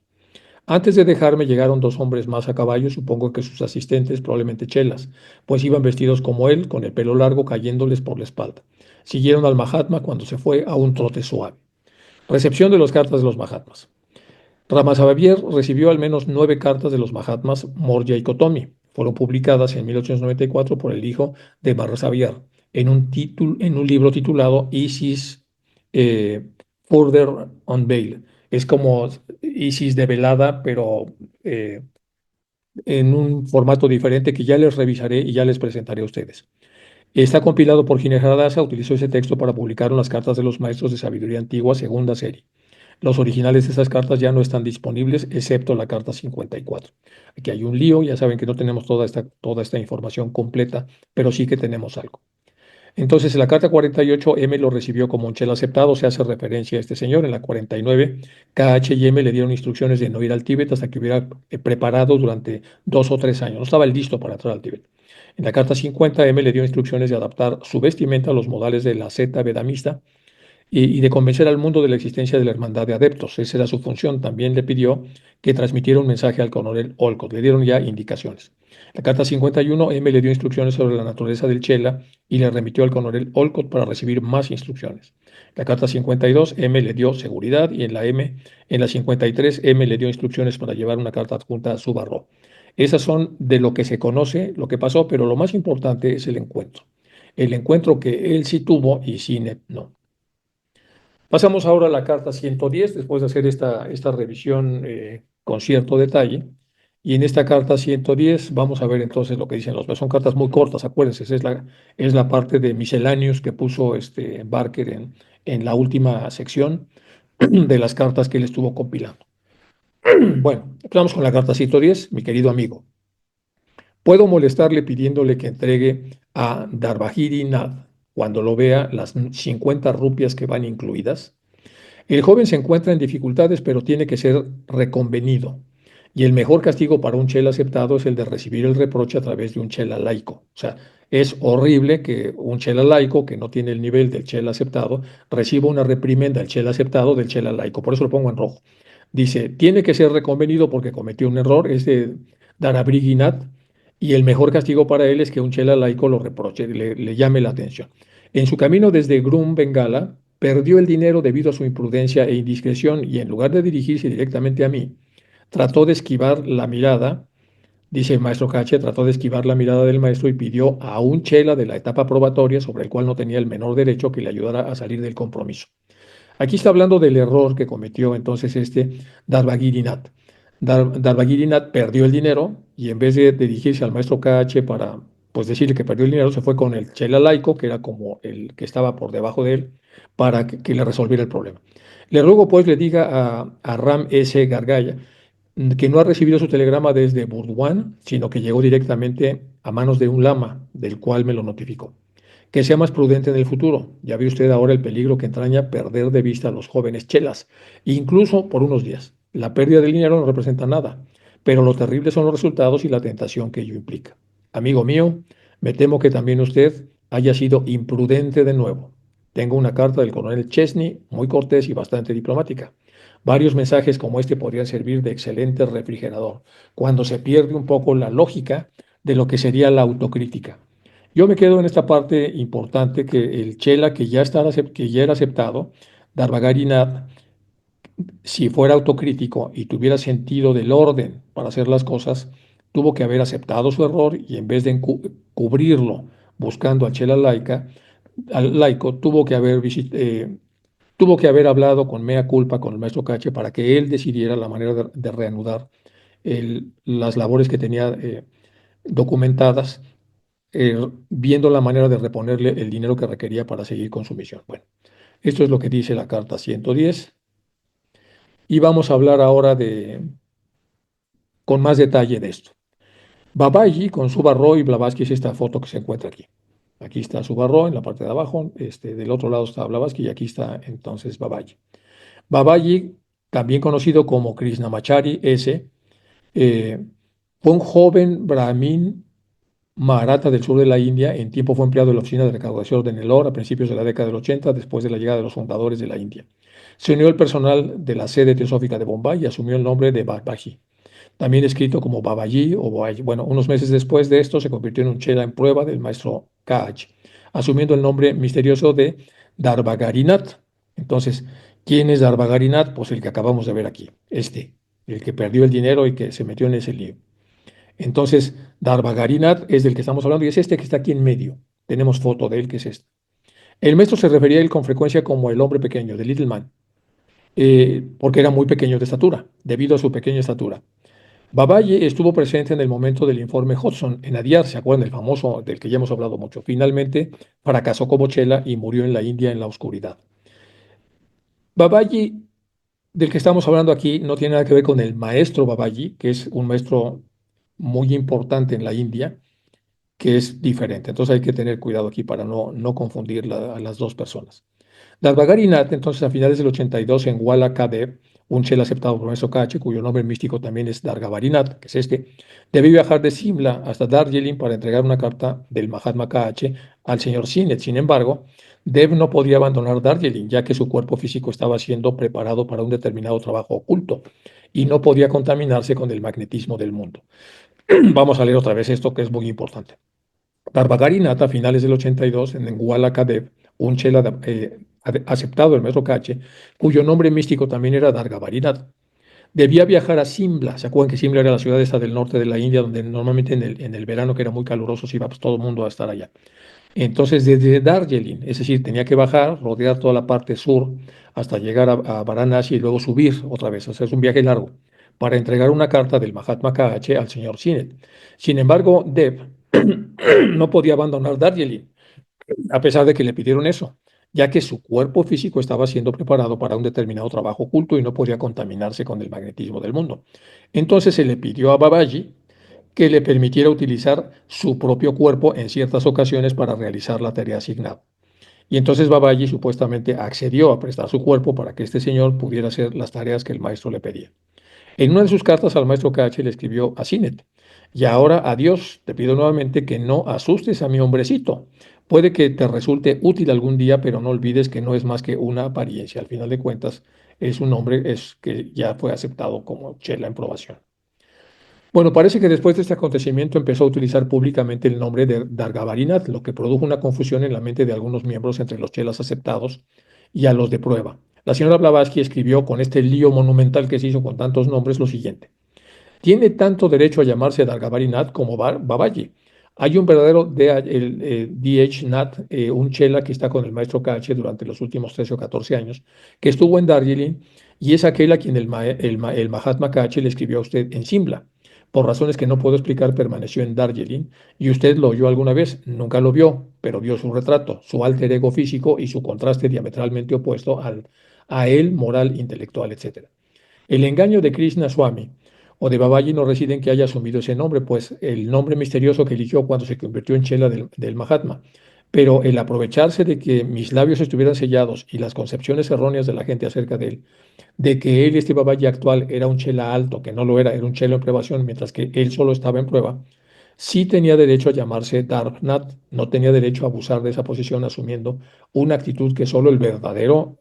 Antes de dejarme llegaron dos hombres más a caballo, supongo que sus asistentes, probablemente chelas, pues iban vestidos como él, con el pelo largo cayéndoles por la espalda. Siguieron al Mahatma cuando se fue a un trote suave. Recepción de las cartas de los Mahatmas. Ramaswamy recibió al menos 9 cartas de los Mahatmas Morya y Kotomi. Fueron publicadas en 1894 por el hijo de Ramaswamy en un libro titulado Isis Further Unveiled. Es como Isis develada, pero eh, en un formato diferente que ya les revisaré y ya les presentaré a ustedes. Está compilado por Ginés Hadassah, utilizó ese texto para publicar las cartas de los maestros de sabiduría antigua, segunda serie. Los originales de esas cartas ya no están disponibles, excepto la carta 54. Aquí hay un lío, ya saben que no tenemos toda esta información completa, pero sí que tenemos algo. Entonces, en la carta 48, M lo recibió como un chela aceptado, se hace referencia a este señor. En la 49, KH y M le dieron instrucciones de no ir al Tíbet hasta que hubiera preparado durante 2 o 3 años. No estaba listo para entrar al Tíbet. En la carta 50, M le dio instrucciones de adaptar su vestimenta a los modales de la Zeta Vedamista y de convencer al mundo de la existencia de la hermandad de adeptos. Esa era su función. También le pidió que transmitiera un mensaje al coronel Olcott. Le dieron ya indicaciones. La carta 51, M le dio instrucciones sobre la naturaleza del Chela y le remitió al coronel Olcott para recibir más instrucciones. La carta 52, M le dio seguridad y en la 53, M le dio instrucciones para llevar una carta adjunta a su barro. Esas son de lo que se conoce, lo que pasó, pero lo más importante es el encuentro. El encuentro que él sí tuvo y Sinet no. Pasamos ahora a la carta 110, después de hacer esta revisión con cierto detalle. Y en esta carta 110 vamos a ver entonces lo que dicen los. Son cartas muy cortas, acuérdense, esa es la parte de misceláneos que puso Barker en la última sección de las cartas que él estuvo compilando. Bueno, empezamos con la carta 110, mi querido amigo. Puedo molestarle pidiéndole que entregue a Darbahiri Nath, cuando lo vea, las 50 rupias que van incluidas. El joven se encuentra en dificultades, pero tiene que ser reconvenido. Y el mejor castigo para un chela aceptado es el de recibir el reproche a través de un chela laico. O sea, es horrible que un chela laico, que no tiene el nivel del chela aceptado, reciba una reprimenda del chela aceptado del chela laico. Por eso lo pongo en rojo. Dice, tiene que ser reconvenido porque cometió un error, es de Darabriginat, y el mejor castigo para él es que un chela laico lo reproche, le llame la atención. En su camino desde Grum, Bengala, perdió el dinero debido a su imprudencia e indiscreción y en lugar de dirigirse directamente a mí, trató de esquivar la mirada, dice el maestro Cache, trató de esquivar la mirada del maestro y pidió a un chela de la etapa probatoria sobre el cual no tenía el menor derecho que le ayudara a salir del compromiso. Aquí está hablando del error que cometió entonces este Darbagirinat. Darbagirinat perdió el dinero y en vez de dirigirse al maestro KH para pues decirle que perdió el dinero, se fue con el chela laico, que era como el que estaba por debajo de él, para que le resolviera el problema. Le ruego pues le diga a Ram S. Gargaya que no ha recibido su telegrama desde Burdwan, sino que llegó directamente a manos de un lama, del cual me lo notificó. Que sea más prudente en el futuro. Ya ve usted ahora el peligro que entraña perder de vista a los jóvenes chelas, incluso por unos días. La pérdida del dinero no representa nada, pero lo terrible son los resultados y la tentación que ello implica. Amigo mío, me temo que también usted haya sido imprudente de nuevo. Tengo una carta del coronel Chesney, muy cortés y bastante diplomática. Varios mensajes como este podrían servir de excelente refrigerador, cuando se pierde un poco la lógica de lo que sería la autocrítica. Yo me quedo en esta parte importante que el Chela, que ya era aceptado, Darvagarinat, si fuera autocrítico y tuviera sentido del orden para hacer las cosas, tuvo que haber aceptado su error y en vez de cubrirlo buscando al Chela al laico, tuvo que haber hablado con mea culpa con el maestro Cache para que él decidiera la manera de reanudar las labores que tenía documentadas, viendo la manera de reponerle el dinero que requería para seguir con su misión. Bueno, esto es lo que dice la carta 110 y vamos a hablar ahora con más detalle de esto. Babaji con su barro y Blavatsky es esta foto que se encuentra aquí. Aquí está su barro en la parte de abajo, del otro lado está Blavatsky y aquí está entonces Babaji. Babaji, también conocido como Krishnamachari S., fue un joven brahmin Maratha del sur de la India. En tiempo fue empleado en la oficina de recaudación de Nellore a principios de la década del 80, después de la llegada de los fundadores de la India. Se unió al personal de la sede teosófica de Bombay y asumió el nombre de Babaji, también escrito como Babaji o Babaji. Bueno, unos meses después de esto se convirtió en un chela en prueba del maestro Kaj, asumiendo el nombre misterioso de Darbagarinat. Entonces, ¿quién es Darbagarinat? Pues el que acabamos de ver aquí, el que perdió el dinero y que se metió en ese lío. Entonces, Darbagarinat es del que estamos hablando y es este que está aquí en medio. Tenemos foto de él, que es este. El maestro se refería a él con frecuencia como el hombre pequeño, the little man, porque era muy pequeño de estatura, debido a su pequeña estatura. Babaji estuvo presente en el momento del informe Hudson en Adyar, ¿se acuerdan? El famoso del que ya hemos hablado mucho. Finalmente fracasó como chela y murió en la India en la oscuridad. Babaji, del que estamos hablando aquí, no tiene nada que ver con el maestro Babaji, que es un maestro muy importante en la India, que es diferente. Entonces hay que tener cuidado aquí para no confundir a las dos personas. Dalbagarinat, entonces a finales del 82 en Wala Kadev, un chela aceptado por Maestro Kache, cuyo nombre místico también es Dargavarinat, que es debió viajar de Simla hasta Darjeeling para entregar una carta del Mahatma Kache al señor Sinet. Sin embargo, Dev no podía abandonar Darjeeling, ya que su cuerpo físico estaba siendo preparado para un determinado trabajo oculto y no podía contaminarse con el magnetismo del mundo. Vamos a leer otra vez esto que es muy importante. Darbagarinat, a finales del 82, en Nguala Kadev, un chela aceptado del maestro Cache, cuyo nombre místico también era Dargavarinat, debía viajar a Simla. ¿Se acuerdan que Simla era la ciudad esta del norte de la India, donde normalmente en el verano, que era muy caluroso, se iba pues, todo el mundo a estar allá? Entonces, desde Darjeeling, es decir, tenía que bajar, rodear toda la parte sur hasta llegar a Varanasi y luego subir otra vez. O sea, es un viaje largo para entregar una carta del Mahatma Kache al señor Sinet. Sin embargo, Dev no podía abandonar Darjeeling, a pesar de que le pidieron eso, ya que su cuerpo físico estaba siendo preparado para un determinado trabajo oculto y no podía contaminarse con el magnetismo del mundo. Entonces se le pidió a Babaji que le permitiera utilizar su propio cuerpo en ciertas ocasiones para realizar la tarea asignada. Y entonces Babaji supuestamente accedió a prestar su cuerpo para que este señor pudiera hacer las tareas que el maestro le pedía. En una de sus cartas al maestro KH le escribió a Sinet: y ahora, adiós, te pido nuevamente que no asustes a mi hombrecito. Puede que te resulte útil algún día, pero no olvides que no es más que una apariencia. Al final de cuentas, es un hombre que ya fue aceptado como chela en probación. Bueno, parece que después de este acontecimiento empezó a utilizar públicamente el nombre de Dargabarinat, lo que produjo una confusión en la mente de algunos miembros entre los chelas aceptados y a los de prueba. La señora Blavatsky escribió, con este lío monumental que se hizo con tantos nombres, lo siguiente: tiene tanto derecho a llamarse Dargabarinat como Babaji. Hay un verdadero DH Nat, un chela que está con el maestro KH durante los últimos 13 o 14 años, que estuvo en Darjeeling, y es aquel a quien el Mahatma KH le escribió a usted en Simla. Por razones que no puedo explicar, permaneció en Darjeeling, y usted lo oyó alguna vez. Nunca lo vio, pero vio su retrato, su alter ego físico y su contraste diametralmente opuesto a él, moral, intelectual, etc. El engaño de Krishna Swami o de Babaji no reside en que haya asumido ese nombre, pues el nombre misterioso que eligió cuando se convirtió en chela del Mahatma. Pero el aprovecharse de que mis labios estuvieran sellados y las concepciones erróneas de la gente acerca de él, de que él, este Babaji actual, era un chela alto, que no lo era un chela en pruebación, mientras que él solo estaba en prueba, sí tenía derecho a llamarse Darbnat, no tenía derecho a abusar de esa posición asumiendo una actitud que solo el verdadero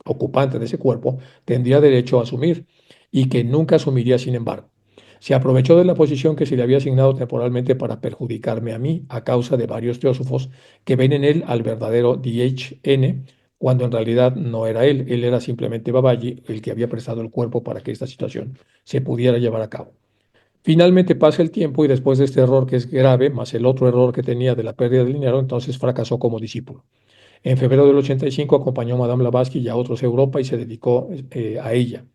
ocupante de ese cuerpo tendría derecho a asumir y que nunca asumiría sin embargo. Se aprovechó de la posición que se le había asignado temporalmente para perjudicarme a mí a causa de varios teósofos que ven en él al verdadero DHN, cuando en realidad no era él era simplemente Babaji, el que había prestado el cuerpo para que esta situación se pudiera llevar a cabo. Finalmente pasa el tiempo y después de este error que es grave, más el otro error que tenía de la pérdida de dinero, entonces fracasó como discípulo. En febrero del 85 acompañó a Madame Blavatsky y a otros a Europa y se dedicó a ella.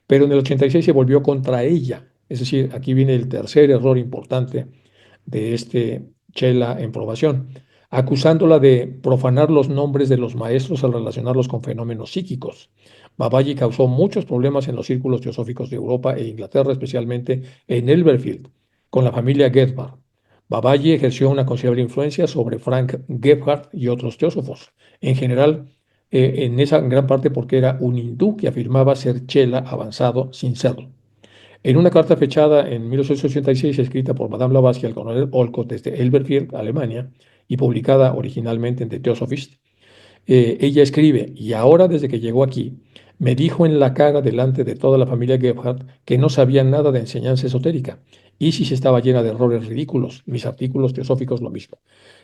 Pero en el 86 se volvió contra ella. Es decir, aquí viene el tercer error importante de este Chela en probación, acusándola de profanar los nombres de los maestros al relacionarlos con fenómenos psíquicos. Babaji causó muchos problemas en los círculos teosóficos de Europa e Inglaterra, especialmente en Elberfeld, con la familia Gebhard. Babaji ejerció una considerable influencia sobre Frank Gebhardt y otros teósofos, en general, en esa gran parte porque era un hindú que afirmaba ser chela avanzado sin serlo. En una carta fechada en 1886, escrita por Madame Blavatsky al coronel Olcott desde Elberfeld, Alemania, y publicada originalmente en The Theosophist, ella escribe: y ahora, desde que llegó aquí, me dijo en la cara delante de toda la familia Gebhardt que no sabía nada de enseñanza esotérica. Isis estaba llena de errores ridículos, mis artículos teosóficos lo mismo.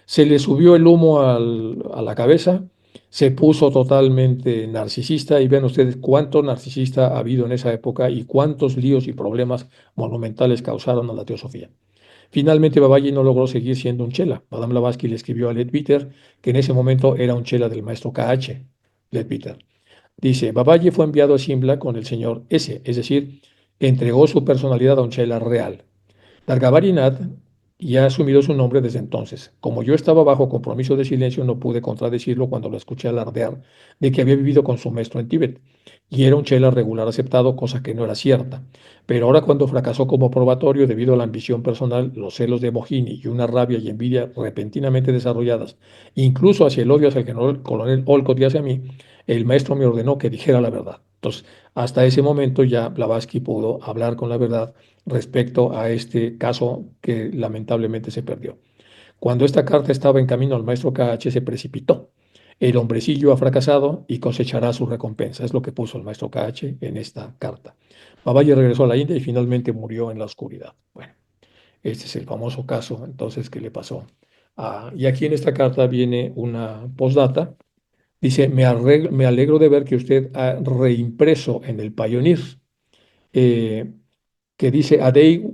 Se le subió el humo a la cabeza, se puso totalmente narcisista, y vean ustedes cuánto narcisista ha habido en esa época y cuántos líos y problemas monumentales causaron a la teosofía. Finalmente, Babaji no logró seguir siendo un chela. Madame Blavatsky le escribió a Leadbeater, que en ese momento era un chela del maestro KH. Leadbeater dice: Babaji fue enviado a Simla con el señor S, es decir, entregó su personalidad a un chela real. Dargabarinat ya ha asumido su nombre desde entonces. Como yo estaba bajo compromiso de silencio, no pude contradecirlo cuando lo escuché alardear de que había vivido con su maestro en Tíbet y era un chela regular aceptado, cosa que no era cierta. Pero ahora, cuando fracasó como probatorio debido a la ambición personal, los celos de Mohini y una rabia y envidia repentinamente desarrolladas, incluso hacia el odio hacia el coronel Olcott y hacia mí, el maestro me ordenó que dijera la verdad. Entonces, hasta ese momento ya Blavatsky pudo hablar con la verdad respecto a este caso que lamentablemente se perdió. Cuando esta carta estaba en camino al maestro KH, se precipitó. El hombrecillo ha fracasado y cosechará su recompensa. Es lo que puso el maestro KH en esta carta. Babaji regresó a la India y finalmente murió en la oscuridad. Bueno, este es el famoso caso entonces que le pasó. Y aquí en esta carta viene una postdata. Dice: me alegro de ver que usted ha reimpreso en el Pioneer, eh, que dice A Day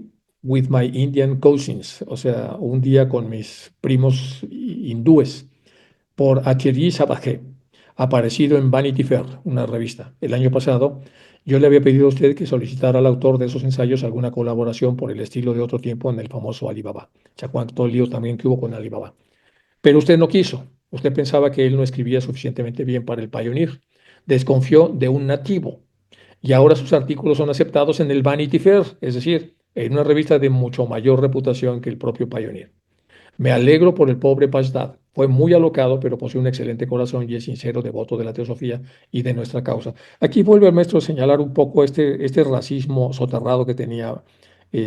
with My Indian Cousins, o sea, un día con mis primos hindúes, por Achirji Sabajé, aparecido en Vanity Fair, una revista. El año pasado yo le había pedido a usted que solicitara al autor de esos ensayos alguna colaboración por el estilo de otro tiempo en el famoso Alibaba. O sea, cuánto lío también que hubo con Alibaba. Pero usted no quiso. Usted pensaba que él no escribía suficientemente bien para el Pioneer. Desconfió de un nativo y ahora sus artículos son aceptados en el Vanity Fair, es decir, en una revista de mucho mayor reputación que el propio Pioneer. Me alegro por el pobre Pasdad. Fue muy alocado, pero posee un excelente corazón y es sincero devoto de la teosofía y de nuestra causa. Aquí vuelve el maestro a señalar un poco este racismo soterrado que tenía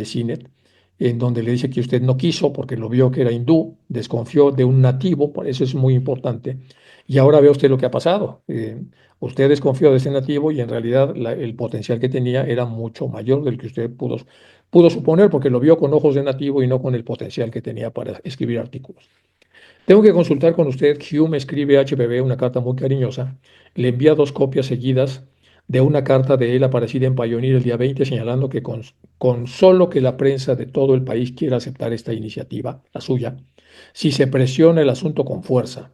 Sinet, en donde le dice que usted no quiso porque lo vio que era hindú, desconfió de un nativo, por eso es muy importante, y ahora ve usted lo que ha pasado. Usted desconfió de ese nativo y en realidad el potencial que tenía era mucho mayor del que usted pudo suponer porque lo vio con ojos de nativo y no con el potencial que tenía para escribir artículos. Tengo que consultar con usted. Hume escribe a HPB una carta muy cariñosa. Le envía dos copias seguidas de una carta de él aparecida en Pioneer el día 20, señalando que con solo que la prensa de todo el país quiera aceptar esta iniciativa, la suya, si se presiona el asunto con fuerza,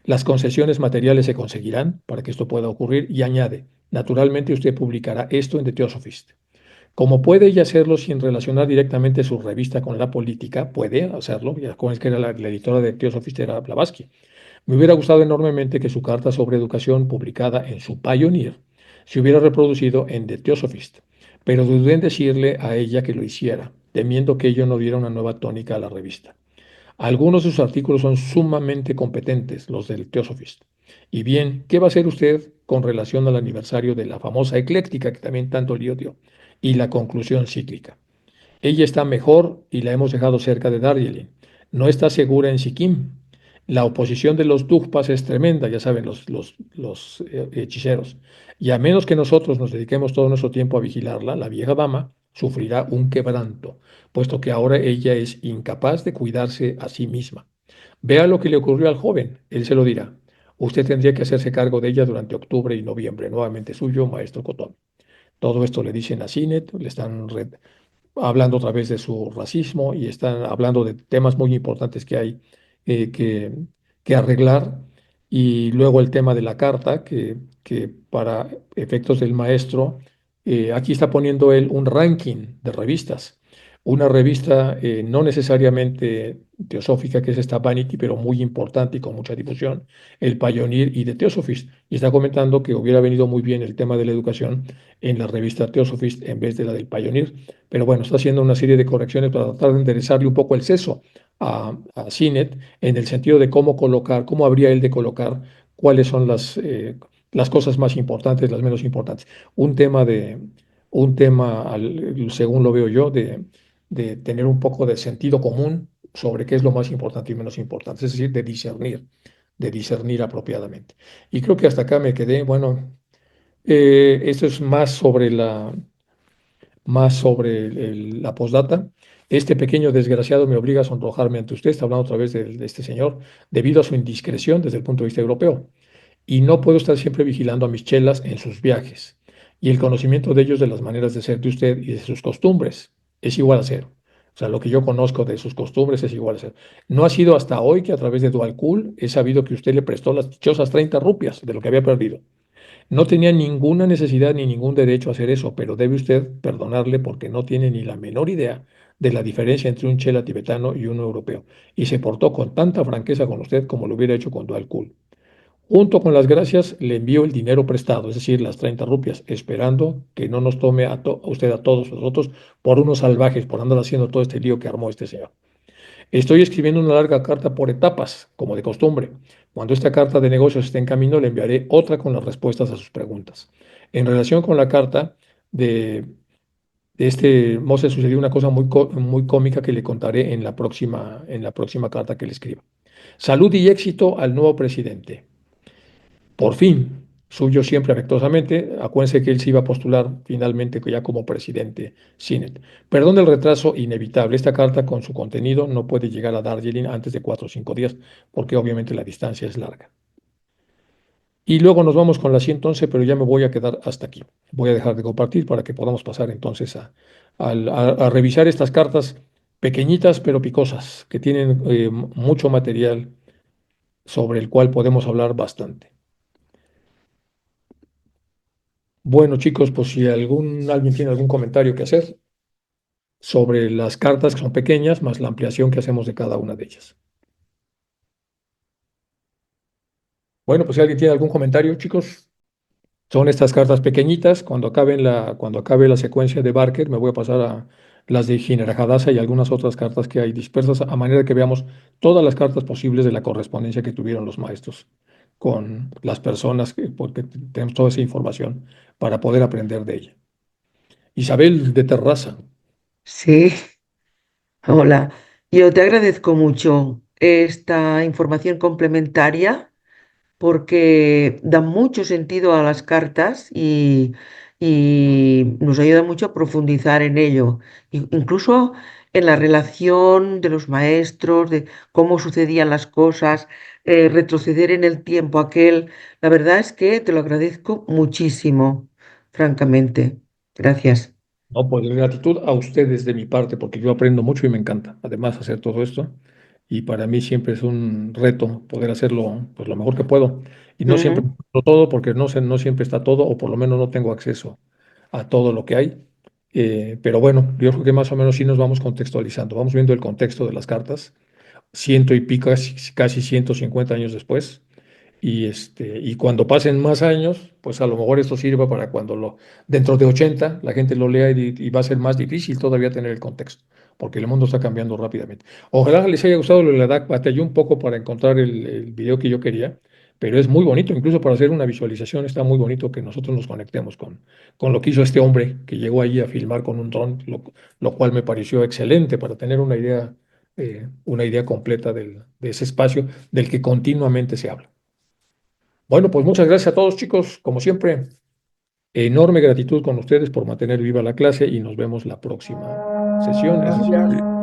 las concesiones materiales se conseguirán para que esto pueda ocurrir y añade, naturalmente usted publicará esto en The Theosophist. Como puede ella hacerlo sin relacionar directamente su revista con la política, puede hacerlo, ya como es que era la editora de Theosophist era Blavatsky. Me hubiera gustado enormemente que su carta sobre educación, publicada en su Pioneer, se hubiera reproducido en The Theosophist, pero dudé en decirle a ella que lo hiciera, temiendo que ello no diera una nueva tónica a la revista. Algunos de sus artículos son sumamente competentes, los del Theosophist. Y bien, ¿qué va a hacer usted con relación al aniversario de la famosa ecléctica que también tanto lío dio y la conclusión cíclica? Ella está mejor y la hemos dejado cerca de Darjeeling. No está segura en Sikkim. La oposición de los Dugpas es tremenda, ya saben, los hechiceros. Y a menos que nosotros nos dediquemos todo nuestro tiempo a vigilarla, la vieja dama sufrirá un quebranto, puesto que ahora ella es incapaz de cuidarse a sí misma. Vea lo que le ocurrió al joven, él se lo dirá. Usted tendría que hacerse cargo de ella durante octubre y noviembre. Nuevamente suyo, maestro Cotón. Todo esto le dicen a Sinet, le están hablando otra vez de su racismo y están hablando de temas muy importantes que hay eh, que, que arreglar. Y luego el tema de la carta, que para efectos del maestro, aquí está poniendo él un ranking de revistas. Una revista no necesariamente teosófica, que es esta Vanity, pero muy importante y con mucha difusión, el Pioneer y The Theosophist. Y está comentando que hubiera venido muy bien el tema de la educación en la revista Theosophist en vez de la del Pioneer. Pero bueno, está haciendo una serie de correcciones para tratar de enderezarle un poco el seso a Cinet en el sentido de cómo colocar, cómo habría él de colocar cuáles son las cosas más importantes, las menos importantes. Un tema según lo veo yo, de tener un poco de sentido común sobre qué es lo más importante y menos importante, es decir, de discernir apropiadamente. Y creo que hasta acá me quedé. Bueno, esto es más sobre la postdata. Este pequeño desgraciado me obliga a sonrojarme ante usted, está hablando otra vez de este señor, debido a su indiscreción desde el punto de vista europeo. Y no puedo estar siempre vigilando a mis chelas en sus viajes. Y el conocimiento de ellos, de las maneras de ser de usted y de sus costumbres, es igual a cero. O sea, lo que yo conozco de sus costumbres es igual a cero. No ha sido hasta hoy que a través de Dual Cool he sabido que usted le prestó las dichosas 30 rupias de lo que había perdido. No tenía ninguna necesidad ni ningún derecho a hacer eso, pero debe usted perdonarle porque no tiene ni la menor idea de la diferencia entre un chela tibetano y uno europeo, y se portó con tanta franqueza con usted como lo hubiera hecho con Dual Cool. Junto con las gracias, le envío el dinero prestado, es decir, las 30 rupias, esperando que no nos tome a usted a todos nosotros por unos salvajes, por andar haciendo todo este lío que armó este señor. Estoy escribiendo una larga carta por etapas, como de costumbre. Cuando esta carta de negocios esté en camino, le enviaré otra con las respuestas a sus preguntas. En relación con la carta de este Moses, sucedió una cosa muy cómica que le contaré en la próxima carta que le escriba. Salud y éxito al nuevo presidente. Por fin, suyo siempre afectuosamente. Acuérdense que él se iba a postular finalmente ya como presidente Sinet. Perdón del retraso inevitable. Esta carta con su contenido no puede llegar a Darjeeling antes de 4 o 5 días, porque obviamente la distancia es larga. Y luego nos vamos con la 111, pero ya me voy a quedar hasta aquí. Voy a dejar de compartir para que podamos pasar entonces a revisar estas cartas pequeñitas pero picosas, que tienen mucho material sobre el cual podemos hablar bastante. Bueno, chicos, pues si alguien tiene algún comentario que hacer sobre las cartas que son pequeñas, más la ampliación que hacemos de cada una de ellas. Bueno, pues si alguien tiene algún comentario, chicos, son estas cartas pequeñitas. Cuando acabe la secuencia de Barker, me voy a pasar las de Jinarajadasa y algunas otras cartas que hay dispersas, a manera que veamos todas las cartas posibles de la correspondencia que tuvieron los maestros con las personas, porque tenemos toda esa información para poder aprender de ella. Isabel de Terraza. Sí, hola. Yo te agradezco mucho esta información complementaria porque da mucho sentido a las cartas y nos ayuda mucho a profundizar en ello, incluso en la relación de los maestros, de cómo sucedían las cosas, retroceder en el tiempo aquel. La verdad es que te lo agradezco muchísimo, francamente. Gracias. No, pues gratitud a ustedes de mi parte, porque yo aprendo mucho y me encanta, además, hacer todo esto. Y para mí siempre es un reto poder hacerlo pues, lo mejor que puedo. Y no siempre Ujú, lo todo, porque no siempre está todo, o por lo menos no tengo acceso a todo lo que hay. Pero bueno, yo creo que más o menos sí nos vamos contextualizando, vamos viendo el contexto de las cartas, ciento y pico, casi 150 años después. Y cuando pasen más años, pues a lo mejor esto sirva para cuando dentro de 80 la gente lo lea y va a ser más difícil todavía tener el contexto, porque el mundo está cambiando rápidamente. Ojalá les haya gustado lo de la DAC, batallé un poco para encontrar el video que yo quería, pero es muy bonito, incluso para hacer una visualización está muy bonito que nosotros nos conectemos con lo que hizo este hombre que llegó allí a filmar con un dron, lo cual me pareció excelente para tener una idea completa de ese espacio del que continuamente se habla. Bueno, pues muchas gracias a todos, chicos. Como siempre, enorme gratitud con ustedes por mantener viva la clase y nos vemos la próxima sesión, es decir, Sí.